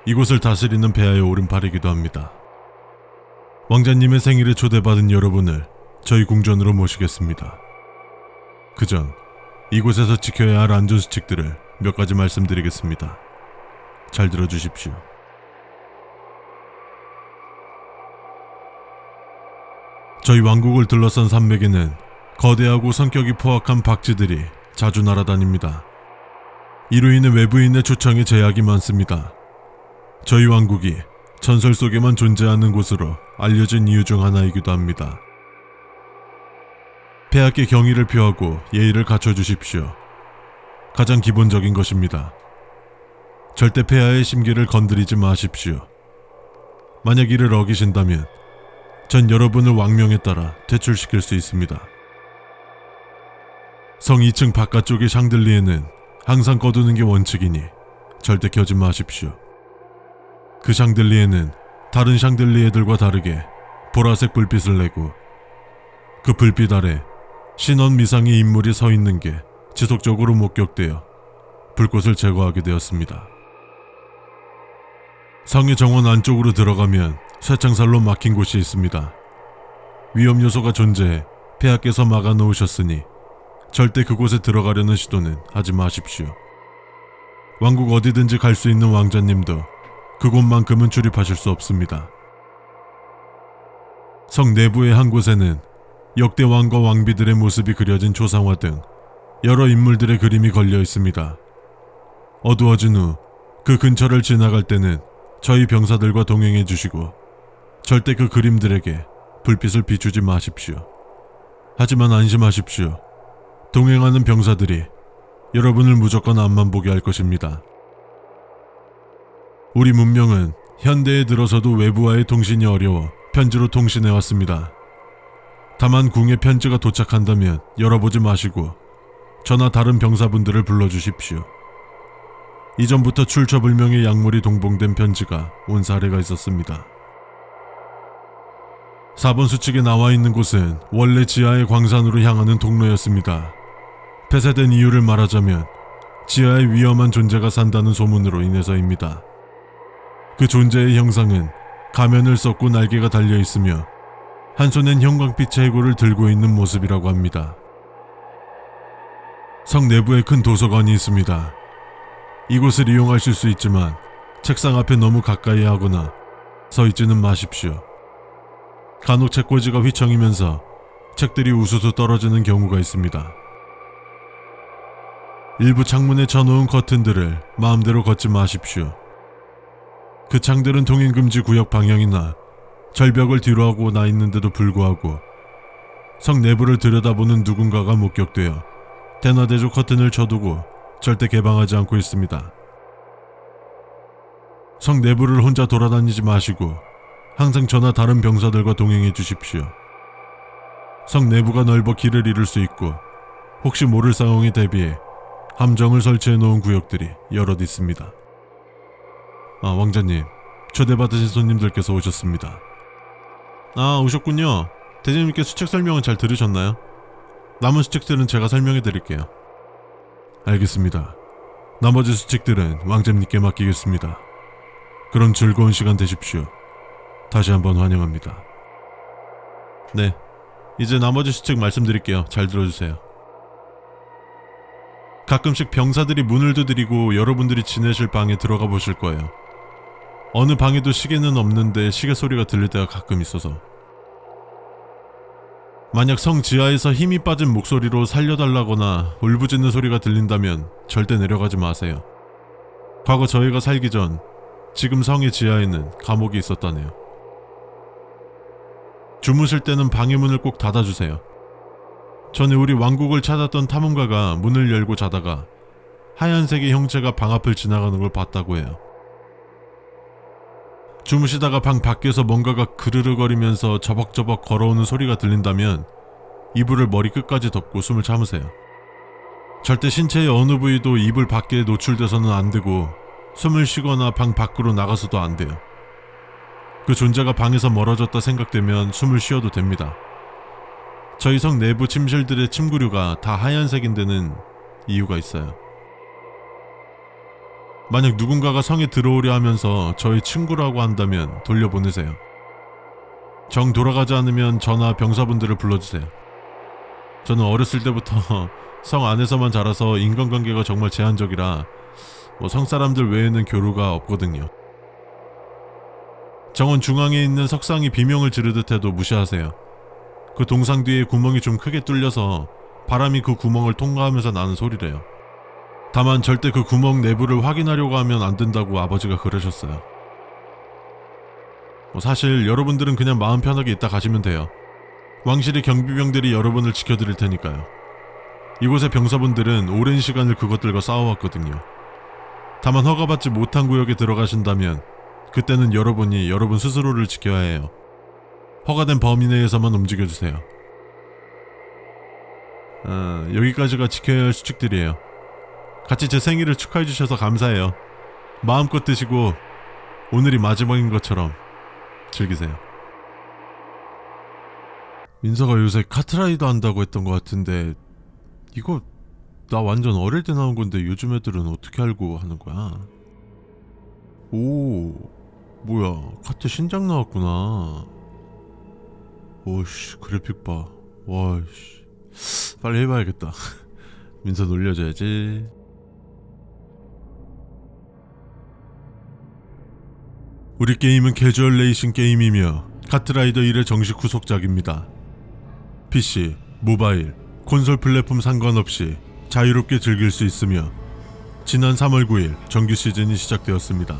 이곳을 다스리는 폐하의 오른팔이기도 합니다. 왕자님의 생일에 초대받은 여러분을 저희 궁전으로 모시겠습니다. 그전 이곳에서 지켜야 할 안전수칙들을 몇 가지 말씀드리겠습니다. 잘 들어주십시오. 저희 왕국을 둘러싼 산맥에는 거대하고 성격이 포악한 박쥐들이 자주 날아다닙니다. 이로 인해 외부인의 초청에 제약이 많습니다. 저희 왕국이 전설 속에만 존재하는 곳으로 알려진 이유 중 하나이기도 합니다. 폐하께 경의를 표하고 예의를 갖춰주십시오. 가장 기본적인 것입니다. 절대 폐하의 심기를 건드리지 마십시오. 만약 이를 어기신다면 전 여러분을 왕명에 따라 퇴출시킬 수 있습니다. 성 2층 바깥쪽의 샹들리에는 항상 꺼두는 게 원칙이니 절대 켜지 마십시오. 그 샹들리에는 다른 샹들리에들과 다르게 보라색 불빛을 내고 그 불빛 아래 신원 미상의 인물이 서 있는 게 지속적으로 목격되어 불꽃을 제거하게 되었습니다. 성의 정원 안쪽으로 들어가면 쇠창살로 막힌 곳이 있습니다. 위험 요소가 존재해 폐하께서 막아 놓으셨으니 절대 그곳에 들어가려는 시도는 하지 마십시오. 왕국 어디든지 갈 수 있는 왕자님도 그곳만큼은 출입하실 수 없습니다. 성 내부의 한 곳에는 역대 왕과 왕비들의 모습이 그려진 초상화 등 여러 인물들의 그림이 걸려 있습니다. 어두워진 후 그 근처를 지나갈 때는 저희 병사들과 동행해 주시고 절대 그 그림들에게 불빛을 비추지 마십시오. 하지만 안심하십시오. 동행하는 병사들이 여러분을 무조건 앞만 보게 할 것입니다. 우리 문명은 현대에 들어서도 외부와의 통신이 어려워 편지로 통신해 왔습니다. 다만 궁에 편지가 도착한다면 열어보지 마시고 저나 다른 병사분들을 불러주십시오. 이전부터 출처불명의 약물이 동봉된 편지가 온 사례가 있었습니다. 4번 수칙에 나와 있는 곳은 원래 지하의 광산으로 향하는 통로였습니다. 폐쇄된 이유를 말하자면 지하에 위험한 존재가 산다는 소문으로 인해서입니다. 그 존재의 형상은 가면을 썼고 날개가 달려 있으며 한 손엔 형광빛 해골을 들고 있는 모습이라고 합니다. 성 내부에 큰 도서관이 있습니다. 이곳을 이용하실 수 있지만 책상 앞에 너무 가까이 하거나 서 있지는 마십시오. 간혹 책꽂이가 휘청이면서 책들이 우수수 떨어지는 경우가 있습니다. 일부 창문에 쳐놓은 커튼들을 마음대로 걷지 마십시오. 그 창들은 통행금지 구역 방향이나 절벽을 뒤로하고 나 있는데도 불구하고 성 내부를 들여다보는 누군가가 목격되어 대나대조 커튼을 쳐두고 절대 개방하지 않고 있습니다. 성 내부를 혼자 돌아다니지 마시고 항상 저나 다른 병사들과 동행해 주십시오. 성 내부가 넓어 길을 잃을 수 있고 혹시 모를 상황에 대비해 함정을 설치해 놓은 구역들이 여럿 있습니다. 왕자님, 초대받으신 손님들께서 오셨습니다. 오셨군요. 대장님께 수칙 설명은 잘 들으셨나요? 남은 수칙들은 제가 설명해 드릴게요. 알겠습니다. 나머지 수칙들은 왕자님께 맡기겠습니다. 그럼 즐거운 시간 되십시오. 다시 한번 환영합니다. 네, 이제 나머지 수칙 말씀드릴게요. 잘 들어주세요. 가끔씩 병사들이 문을 두드리고 여러분들이 지내실 방에 들어가 보실 거예요. 어느 방에도 시계는 없는데 시계 소리가 들릴 때가 가끔 있어서. 만약 성 지하에서 힘이 빠진 목소리로 살려달라거나 울부짖는 소리가 들린다면 절대 내려가지 마세요. 과거 저희가 살기 전 지금 성의 지하에는 감옥이 있었다네요. 주무실 때는 방의 문을 꼭 닫아주세요. 전에 우리 왕국을 찾았던 탐험가가 문을 열고 자다가 하얀색의 형체가 방 앞을 지나가는 걸 봤다고 해요. 주무시다가 방 밖에서 뭔가가 그르르거리면서 저벅저벅 걸어오는 소리가 들린다면 이불을 머리 끝까지 덮고 숨을 참으세요. 절대 신체의 어느 부위도 이불 밖에 노출돼서는 안 되고 숨을 쉬거나 방 밖으로 나가서도 안 돼요. 그 존재가 방에서 멀어졌다 생각되면 숨을 쉬어도 됩니다. 저희 성 내부 침실들의 침구류가 다 하얀색인 데는 이유가 있어요. 만약 누군가가 성에 들어오려 하면서 저희 친구라고 한다면 돌려보내세요. 정 돌아가지 않으면 저나 병사분들을 불러주세요. 저는 어렸을 때부터 성 안에서만 자라서 인간관계가 정말 제한적이라 성 사람들 외에는 교류가 없거든요. 정원 중앙에 있는 석상이 비명을 지르듯 해도 무시하세요. 그 동상 뒤에 구멍이 좀 크게 뚫려서 바람이 그 구멍을 통과하면서 나는 소리래요. 다만 절대 그 구멍 내부를 확인하려고 하면 안 된다고 아버지가 그러셨어요. 사실 여러분들은 그냥 마음 편하게 있다 가시면 돼요. 왕실의 경비병들이 여러분을 지켜드릴 테니까요. 이곳의 병사분들은 오랜 시간을 그것들과 싸워왔거든요. 다만 허가받지 못한 구역에 들어가신다면 그때는 여러분이 여러분 스스로를 지켜야 해요. 허가된 범위 내에서만 움직여주세요. 여기까지가 지켜야 할 수칙들이에요. 같이 제 생일을 축하해주셔서 감사해요. 마음껏 드시고 오늘이 마지막인 것처럼 즐기세요. 민서가 요새 카트라이더 한다고 했던 것 같은데 이거 나 완전 어릴 때 나온 건데 요즘 애들은 어떻게 알고 하는 거야? 오, 뭐야, 카트 신작 나왔구나. 오씨, 그래픽 봐. 와씨, 빨리 해봐야겠다. 민서 놀려줘야지. 우리 게임은 캐주얼 레이싱 게임이며 카트라이더 1의 정식 후속작입니다. PC, 모바일, 콘솔 플랫폼 상관없이 자유롭게 즐길 수 있으며 지난 3월 9일 정규 시즌이 시작되었습니다.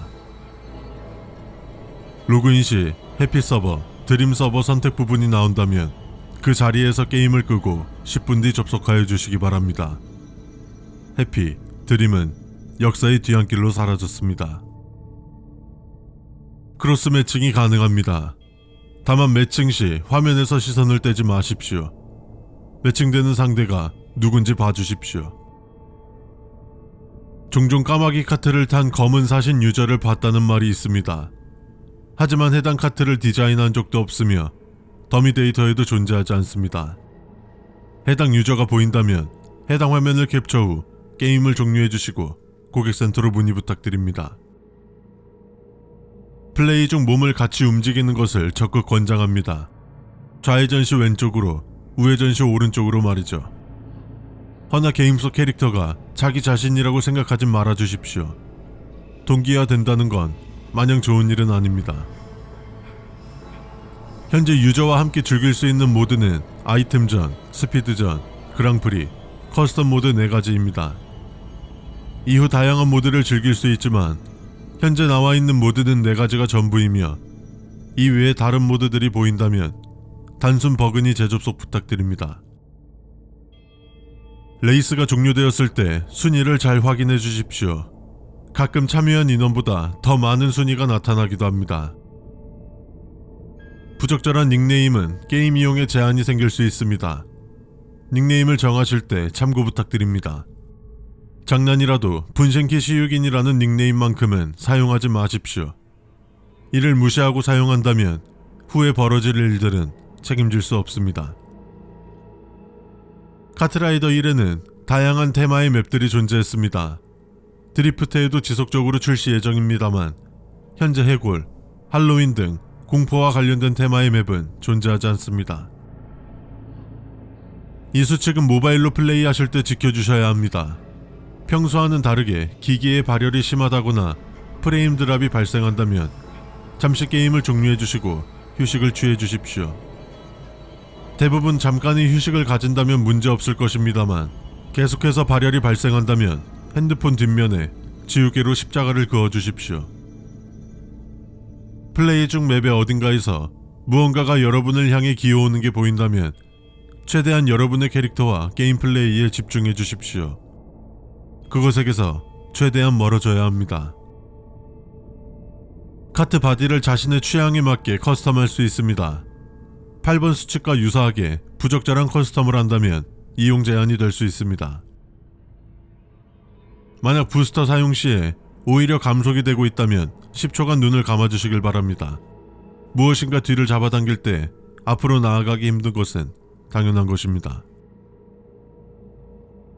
로그인 시 해피 서버, 드림 서버 선택 부분이 나온다면 그 자리에서 게임을 끄고 10분 뒤 접속하여 주시기 바랍니다. 해피, 드림은 역사의 뒤안길로 사라졌습니다. 크로스 매칭이 가능합니다. 다만 매칭 시 화면에서 시선을 떼지 마십시오. 매칭되는 상대가 누군지 봐주십시오. 종종 까마귀 카트를 탄 검은 사신 유저를 봤다는 말이 있습니다. 하지만 해당 카트를 디자인한 적도 없으며 더미 데이터에도 존재하지 않습니다. 해당 유저가 보인다면 해당 화면을 캡처 후 게임을 종료해주시고 고객센터로 문의 부탁드립니다. 플레이 중 몸을 같이 움직이는 것을 적극 권장합니다. 좌회전 시 왼쪽으로, 우회전 시 오른쪽으로 말이죠. 허나 게임 속 캐릭터가 자기 자신이라고 생각하지 말아주십시오. 동기화 된다는 건 마냥 좋은 일은 아닙니다. 현재 유저와 함께 즐길 수 있는 모드는 아이템전, 스피드전, 그랑프리, 커스텀 모드 4가지입니다. 이후 다양한 모드를 즐길 수 있지만 현재 나와 있는 모드는 4가지가 전부이며 이 외에 다른 모드들이 보인다면 단순 버그니 재접속 부탁드립니다. 레이스가 종료되었을 때 순위를 잘 확인해 주십시오. 가끔 참여한 인원보다 더 많은 순위가 나타나기도 합니다. 부적절한 닉네임은 게임 이용에 제한이 생길 수 있습니다. 닉네임을 정하실 때 참고 부탁드립니다. 장난이라도 분신키 시유긴이라는 닉네임만큼은 사용하지 마십시오. 이를 무시하고 사용한다면 후에 벌어질 일들은 책임질 수 없습니다. 카트라이더 1에는 다양한 테마의 맵들이 존재했습니다. 드리프트에도 지속적으로 출시 예정입니다만 현재 해골, 할로윈 등 공포와 관련된 테마의 맵은 존재하지 않습니다. 이 수칙은 모바일로 플레이하실 때 지켜주셔야 합니다. 평소와는 다르게 기기의 발열이 심하다거나 프레임 드랍이 발생한다면 잠시 게임을 종료해주시고 휴식을 취해주십시오. 대부분 잠깐의 휴식을 가진다면 문제없을 것입니다만 계속해서 발열이 발생한다면 핸드폰 뒷면에 지우개로 십자가를 그어주십시오. 플레이 중 맵의 어딘가에서 무언가가 여러분을 향해 기어오는 게 보인다면 최대한 여러분의 캐릭터와 게임 플레이에 집중해 주십시오. 그곳에게서 최대한 멀어져야 합니다. 카트 바디를 자신의 취향에 맞게 커스텀할 수 있습니다. 8번 수칙과 유사하게 부적절한 커스텀을 한다면 이용 제한이 될 수 있습니다. 만약 부스터 사용 시에 오히려 감속이 되고 있다면 10초간 눈을 감아주시길 바랍니다. 무엇인가 뒤를 잡아당길 때 앞으로 나아가기 힘든 것은 당연한 것입니다.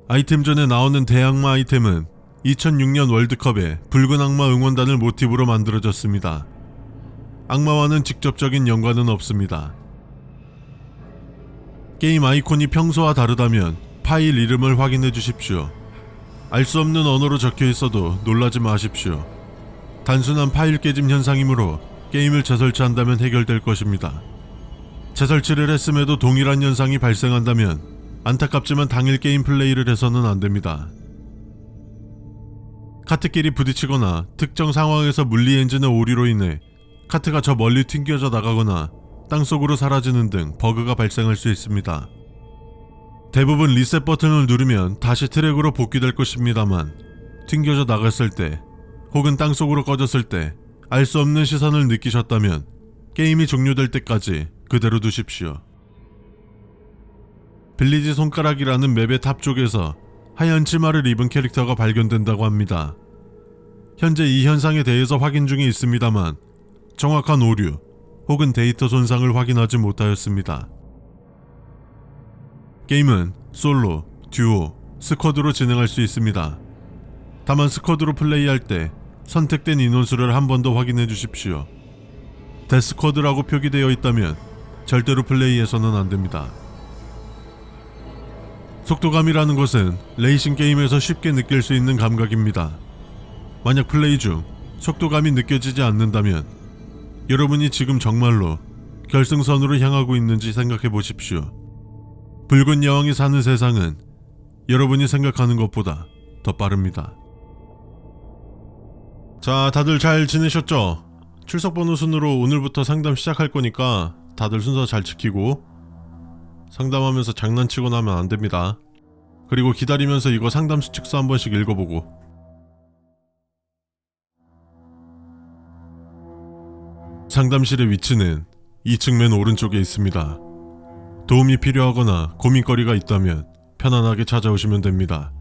아이템전에 나오는 대악마 아이템은 2006년 월드컵의 붉은 악마 응원단을 모티브로 만들어졌습니다. 악마와는 직접적인 연관은 없습니다. 게임 아이콘이 평소와 다르다면 파일 이름을 확인해 주십시오. 알 수 없는 언어로 적혀 있어도 놀라지 마십시오. 단순한 파일 깨짐 현상이므로 게임을 재설치한다면 해결될 것입니다. 재설치를 했음에도 동일한 현상이 발생한다면 안타깝지만 당일 게임 플레이를 해서는 안됩니다. 카트끼리 부딪히거나 특정 상황에서 물리 엔진의 오류로 인해 카트가 저 멀리 튕겨져 나가거나 땅속으로 사라지는 등 버그가 발생할 수 있습니다. 대부분 리셋 버튼을 누르면 다시 트랙으로 복귀될 것입니다만 튕겨져 나갔을 때 혹은 땅속으로 꺼졌을 때 알 수 없는 시선을 느끼셨다면 게임이 종료될 때까지 그대로 두십시오. 빌리지 손가락이라는 맵의 탑 쪽에서 하얀 치마를 입은 캐릭터가 발견된다고 합니다. 현재 이 현상에 대해서 확인 중에 있습니다만 정확한 오류 혹은 데이터 손상을 확인하지 못하였습니다. 게임은 솔로, 듀오, 스쿼드로 진행할 수 있습니다. 다만 스쿼드로 플레이할 때 선택된 인원수를 한 번 더 확인해 주십시오. 데스쿼드라고 표기되어 있다면 절대로 플레이해서는 안됩니다. 속도감이라는 것은 레이싱 게임에서 쉽게 느낄 수 있는 감각입니다. 만약 플레이 중 속도감이 느껴지지 않는다면 여러분이 지금 정말로 결승선으로 향하고 있는지 생각해 보십시오. 붉은 여왕이 사는 세상은 여러분이 생각하는 것보다 더 빠릅니다. 자, 다들 잘 지내셨죠? 출석번호 순으로 오늘부터 상담 시작할 거니까 다들 순서 잘 지키고 상담하면서 장난치거나 하면 안 됩니다. 그리고 기다리면서 이거 상담 수칙서 한 번씩 읽어보고. 상담실의 위치는 2층 맨 오른쪽에 있습니다. 도움이 필요하거나 고민거리가 있다면 편안하게 찾아오시면 됩니다.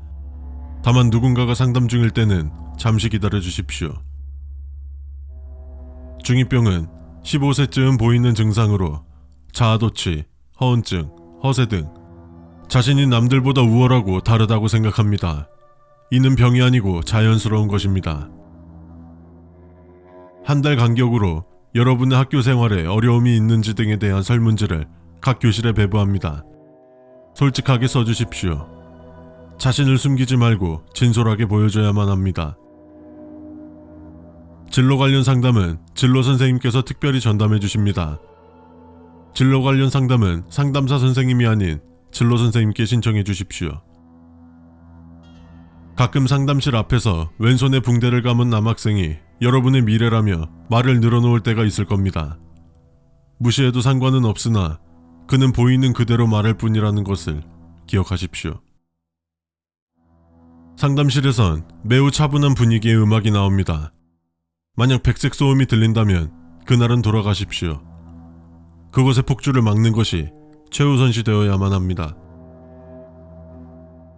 다만 누군가가 상담 중일 때는 잠시 기다려 주십시오. 중2병은 15세쯤 보이는 증상으로 자아도취, 허언증, 허세 등 자신이 남들보다 우월하고 다르다고 생각합니다. 이는 병이 아니고 자연스러운 것입니다. 한 달 간격으로 여러분의 학교 생활에 어려움이 있는지 등에 대한 설문지를 각 교실에 배부합니다. 솔직하게 써주십시오. 자신을 숨기지 말고 진솔하게 보여줘야만 합니다. 진로 관련 상담은 진로 선생님께서 특별히 전담해 주십니다. 진로 관련 상담은 상담사 선생님이 아닌 진로 선생님께 신청해 주십시오. 가끔 상담실 앞에서 왼손에 붕대를 감은 남학생이 여러분의 미래라며 말을 늘어놓을 때가 있을 겁니다. 무시해도 상관은 없으나 그는 보이는 그대로 말할 뿐이라는 것을 기억하십시오. 상담실에선 매우 차분한 분위기의 음악이 나옵니다. 만약 백색 소음이 들린다면 그날은 돌아가십시오. 그곳의 폭주를 막는 것이 최우선시 되어야만 합니다.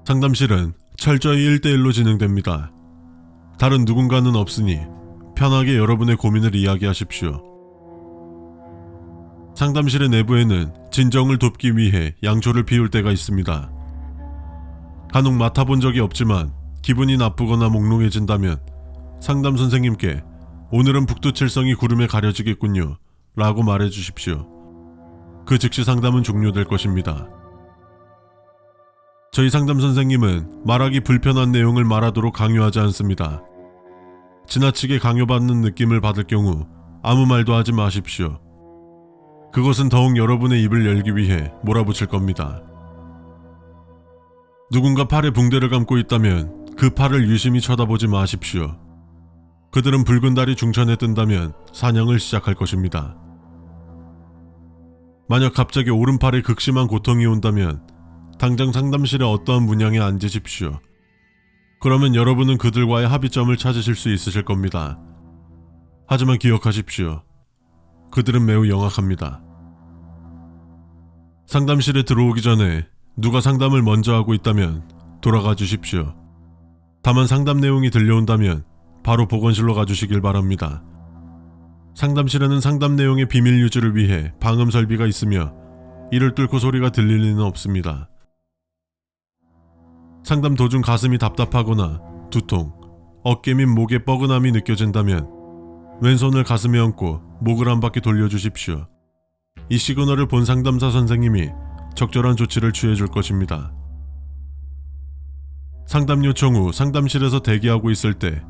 상담실은 철저히 1대1로 진행됩니다. 다른 누군가는 없으니 편하게 여러분의 고민을 이야기하십시오. 상담실의 내부에는 진정을 돕기 위해 양초를 피울 때가 있습니다. 간혹 맡아본 적이 없지만 기분이 나쁘거나 몽롱해진다면 상담 선생님께 오늘은 북두칠성이 구름에 가려지겠군요 라고 말해 주십시오. 그 즉시 상담은 종료될 것입니다. 저희 상담 선생님은 말하기 불편한 내용을 말하도록 강요하지 않습니다. 지나치게 강요받는 느낌을 받을 경우 아무 말도 하지 마십시오. 그것은 더욱 여러분의 입을 열기 위해 몰아붙일 겁니다. 누군가 팔에 붕대를 감고 있다면 그 팔을 유심히 쳐다보지 마십시오. 그들은 붉은 달이 중천에 뜬다면 사냥을 시작할 것입니다. 만약 갑자기 오른팔에 극심한 고통이 온다면 당장 상담실에 어떠한 문양에 앉으십시오. 그러면 여러분은 그들과의 합의점을 찾으실 수 있으실 겁니다. 하지만 기억하십시오. 그들은 매우 영악합니다. 상담실에 들어오기 전에 누가 상담을 먼저 하고 있다면 돌아가 주십시오. 다만 상담 내용이 들려온다면 바로 보건실로 가주시길 바랍니다. 상담실에는 상담 내용의 비밀 유지를 위해 방음 설비가 있으며 이를 뚫고 소리가 들릴 리는 없습니다. 상담 도중 가슴이 답답하거나 두통, 어깨 및 목에 뻐근함이 느껴진다면 왼손을 가슴에 얹고 목을 한 바퀴 돌려주십시오. 이 시그널을 본 상담사 선생님이 적절한 조치를 취해줄 것입니다. 상담 요청 후 상담실에서 대기하고 있을 때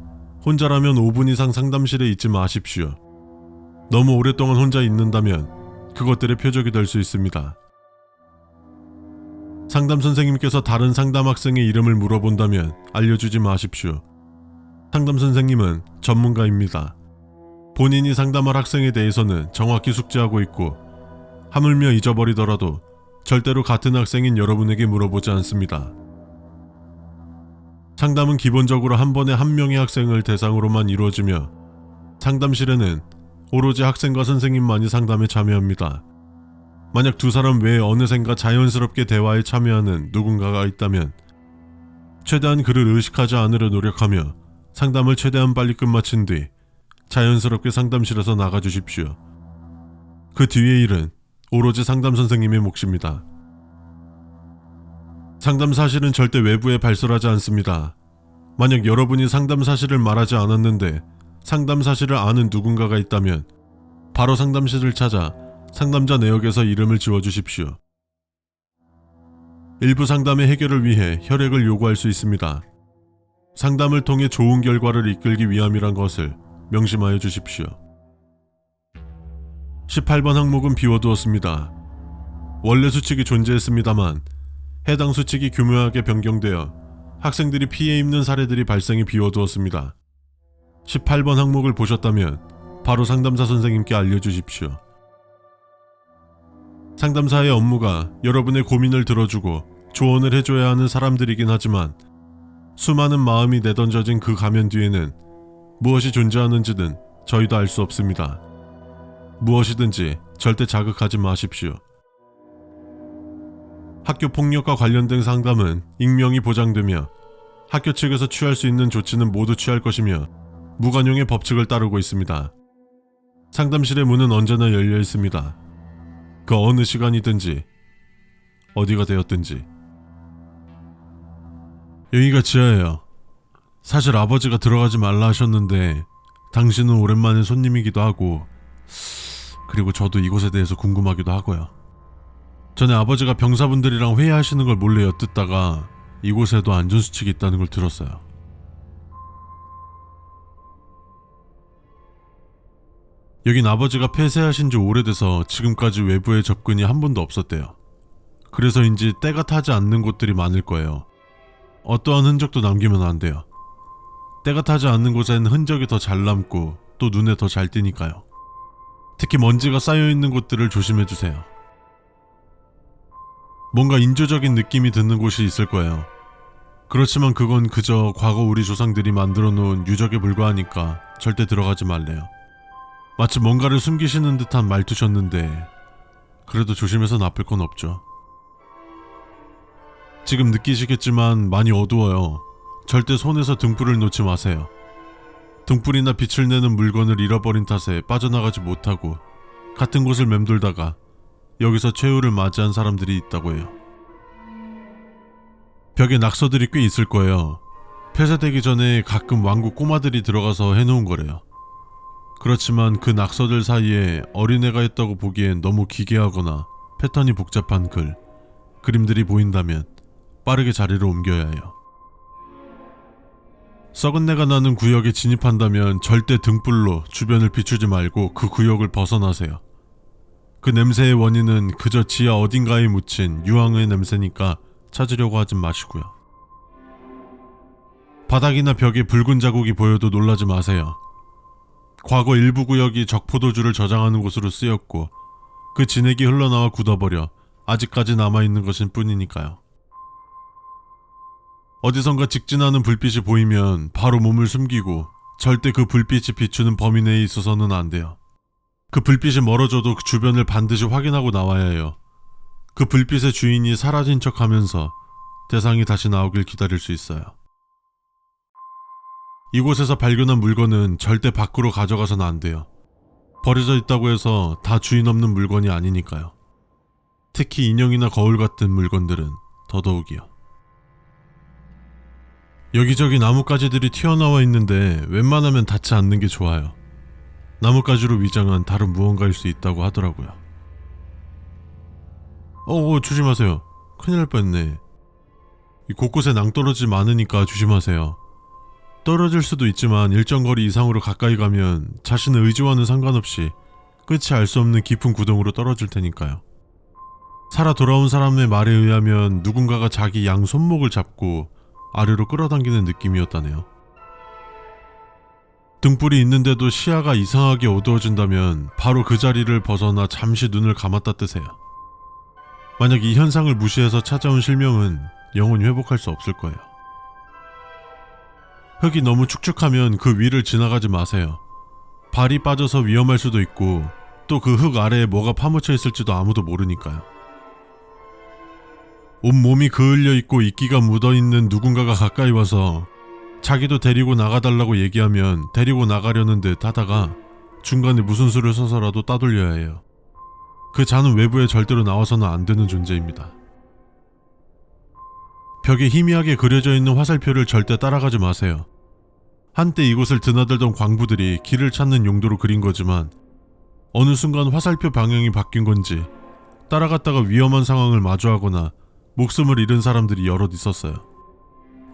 혼자라면 5분 이상 상담실에 있지 마십시오. 너무 오랫동안 혼자 있는다면 그것들의 표적이 될 수 있습니다. 상담 선생님께서 다른 상담 학생의 이름을 물어본다면 알려주지 마십시오. 상담 선생님은 전문가입니다. 본인이 상담할 학생에 대해서는 정확히 숙지하고 있고 하물며 잊어버리더라도 절대로 같은 학생인 여러분에게 물어보지 않습니다. 상담은 기본적으로 한 번에 한 명의 학생을 대상으로만 이루어지며 상담실에는 오로지 학생과 선생님만이 상담에 참여합니다. 만약 두 사람 외에 어느샌가 자연스럽게 대화에 참여하는 누군가가 있다면 최대한 그를 의식하지 않으려 노력하며 상담을 최대한 빨리 끝마친 뒤 자연스럽게 상담실에서 나가주십시오. 그 뒤의 일은 오로지 상담 선생님의 몫입니다. 상담 사실은 절대 외부에 발설하지 않습니다. 만약 여러분이 상담 사실을 말하지 않았는데 상담 사실을 아는 누군가가 있다면 바로 상담실을 찾아 상담자 내역에서 이름을 지워주십시오. 일부 상담의 해결을 위해 혈액을 요구할 수 있습니다. 상담을 통해 좋은 결과를 이끌기 위함이란 것을 명심하여 주십시오. 18번 항목은 비워두었습니다. 원래 수칙이 존재했습니다만 해당 수칙이 교묘하게 변경되어 학생들이 피해 입는 사례들이 발생해 비워두었습니다. 18번 항목을 보셨다면 바로 상담사 선생님께 알려주십시오. 상담사의 업무가 여러분의 고민을 들어주고 조언을 해줘야 하는 사람들이긴 하지만 수많은 마음이 내던져진 그 가면 뒤에는 무엇이 존재하는지는 저희도 알 수 없습니다. 무엇이든지 절대 자극하지 마십시오. 학교 폭력과 관련된 상담은 익명이 보장되며 학교 측에서 취할 수 있는 조치는 모두 취할 것이며 무관용의 법칙을 따르고 있습니다. 상담실의 문은 언제나 열려 있습니다. 그 어느 시간이든지 어디가 되었든지. 여기가 지하예요. 사실 아버지가 들어가지 말라 하셨는데 당신은 오랜만에 손님이기도 하고 그리고 저도 이곳에 대해서 궁금하기도 하고요. 전에 아버지가 병사분들이랑 회의하시는 걸 몰래 엿듣다가 이곳에도 안전수칙이 있다는 걸 들었어요. 여긴 아버지가 폐쇄하신 지 오래돼서 지금까지 외부의 접근이 한 번도 없었대요. 그래서인지 때가 타지 않는 곳들이 많을 거예요. 어떠한 흔적도 남기면 안 돼요. 때가 타지 않는 곳엔 흔적이 더 잘 남고 또 눈에 더 잘 띄니까요. 특히 먼지가 쌓여있는 곳들을 조심해주세요. 뭔가 인조적인 느낌이 드는 곳이 있을 거예요. 그렇지만 그건 그저 과거 우리 조상들이 만들어 놓은 유적에 불과하니까 절대 들어가지 말래요. 마치 뭔가를 숨기시는 듯한 말투셨는데 그래도 조심해서 나쁠 건 없죠. 지금 느끼시겠지만 많이 어두워요. 절대 손에서 등불을 놓지 마세요. 등불이나 빛을 내는 물건을 잃어버린 탓에 빠져나가지 못하고 같은 곳을 맴돌다가 여기서 최후를 맞이한 사람들이 있다고 해요. 벽에 낙서들이 꽤 있을 거예요. 폐쇄되기 전에 가끔 왕국 꼬마들이 들어가서 해놓은 거래요. 그렇지만 그 낙서들 사이에 어린애가 했다고 보기엔 너무 기괴하거나 패턴이 복잡한 글, 그림들이 보인다면 빠르게 자리를 옮겨야 해요. 썩은 내가 나는 구역에 진입한다면 절대 등불로 주변을 비추지 말고 그 구역을 벗어나세요. 그 냄새의 원인은 그저 지하 어딘가에 묻힌 유황의 냄새니까 찾으려고 하진 마시고요. 바닥이나 벽에 붉은 자국이 보여도 놀라지 마세요. 과거 일부 구역이 적포도주를 저장하는 곳으로 쓰였고 그 진액이 흘러나와 굳어버려 아직까지 남아있는 것일 뿐이니까요. 어디선가 직진하는 불빛이 보이면 바로 몸을 숨기고 절대 그 불빛이 비추는 범위 내에 있어서는 안 돼요. 그 불빛이 멀어져도 그 주변을 반드시 확인하고 나와야 해요. 그 불빛의 주인이 사라진 척 하면서 대상이 다시 나오길 기다릴 수 있어요. 이곳에서 발견한 물건은 절대 밖으로 가져가서는 안 돼요. 버려져 있다고 해서 다 주인 없는 물건이 아니니까요. 특히 인형이나 거울 같은 물건들은 더더욱이요. 여기저기 나뭇가지들이 튀어나와 있는데 웬만하면 닿지 않는 게 좋아요. 나뭇가지로 위장한 다른 무언가일 수 있다고 하더라고요. 조심하세요. 큰일 날 뻔했네. 곳곳에 낭떠러지 많으니까 조심하세요. 떨어질 수도 있지만 일정 거리 이상으로 가까이 가면 자신의 의지와는 상관없이 끝이 알 수 없는 깊은 구덩으로 떨어질 테니까요. 살아 돌아온 사람의 말에 의하면 누군가가 자기 양 손목을 잡고 아래로 끌어당기는 느낌이었다네요. 등불이 있는데도 시야가 이상하게 어두워진다면 바로 그 자리를 벗어나 잠시 눈을 감았다 뜨세요. 만약 이 현상을 무시해서 찾아온 실명은 영원히 회복할 수 없을 거예요. 흙이 너무 축축하면 그 위를 지나가지 마세요. 발이 빠져서 위험할 수도 있고 또 그 흙 아래에 뭐가 파묻혀 있을지도 아무도 모르니까요. 온몸이 그을려 있고 이끼가 묻어있는 누군가가 가까이 와서 자기도 데리고 나가달라고 얘기하면 데리고 나가려는 듯 하다가 중간에 무슨 수를 써서라도 따돌려야 해요. 그 자는 외부에 절대로 나와서는 안 되는 존재입니다. 벽에 희미하게 그려져 있는 화살표를 절대 따라가지 마세요. 한때 이곳을 드나들던 광부들이 길을 찾는 용도로 그린 거지만 어느 순간 화살표 방향이 바뀐 건지 따라갔다가 위험한 상황을 마주하거나 목숨을 잃은 사람들이 여럿 있었어요.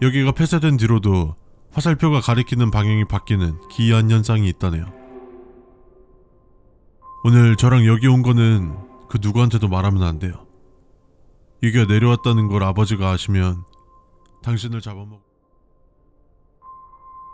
여기가 폐쇄된 뒤로도 화살표가 가리키는 방향이 바뀌는 기이한 현상이 있다네요. 오늘 저랑 여기 온 거는 그 누구한테도 말하면 안 돼요. 여기가 내려왔다는 걸 아버지가 아시면 당신을 잡아먹...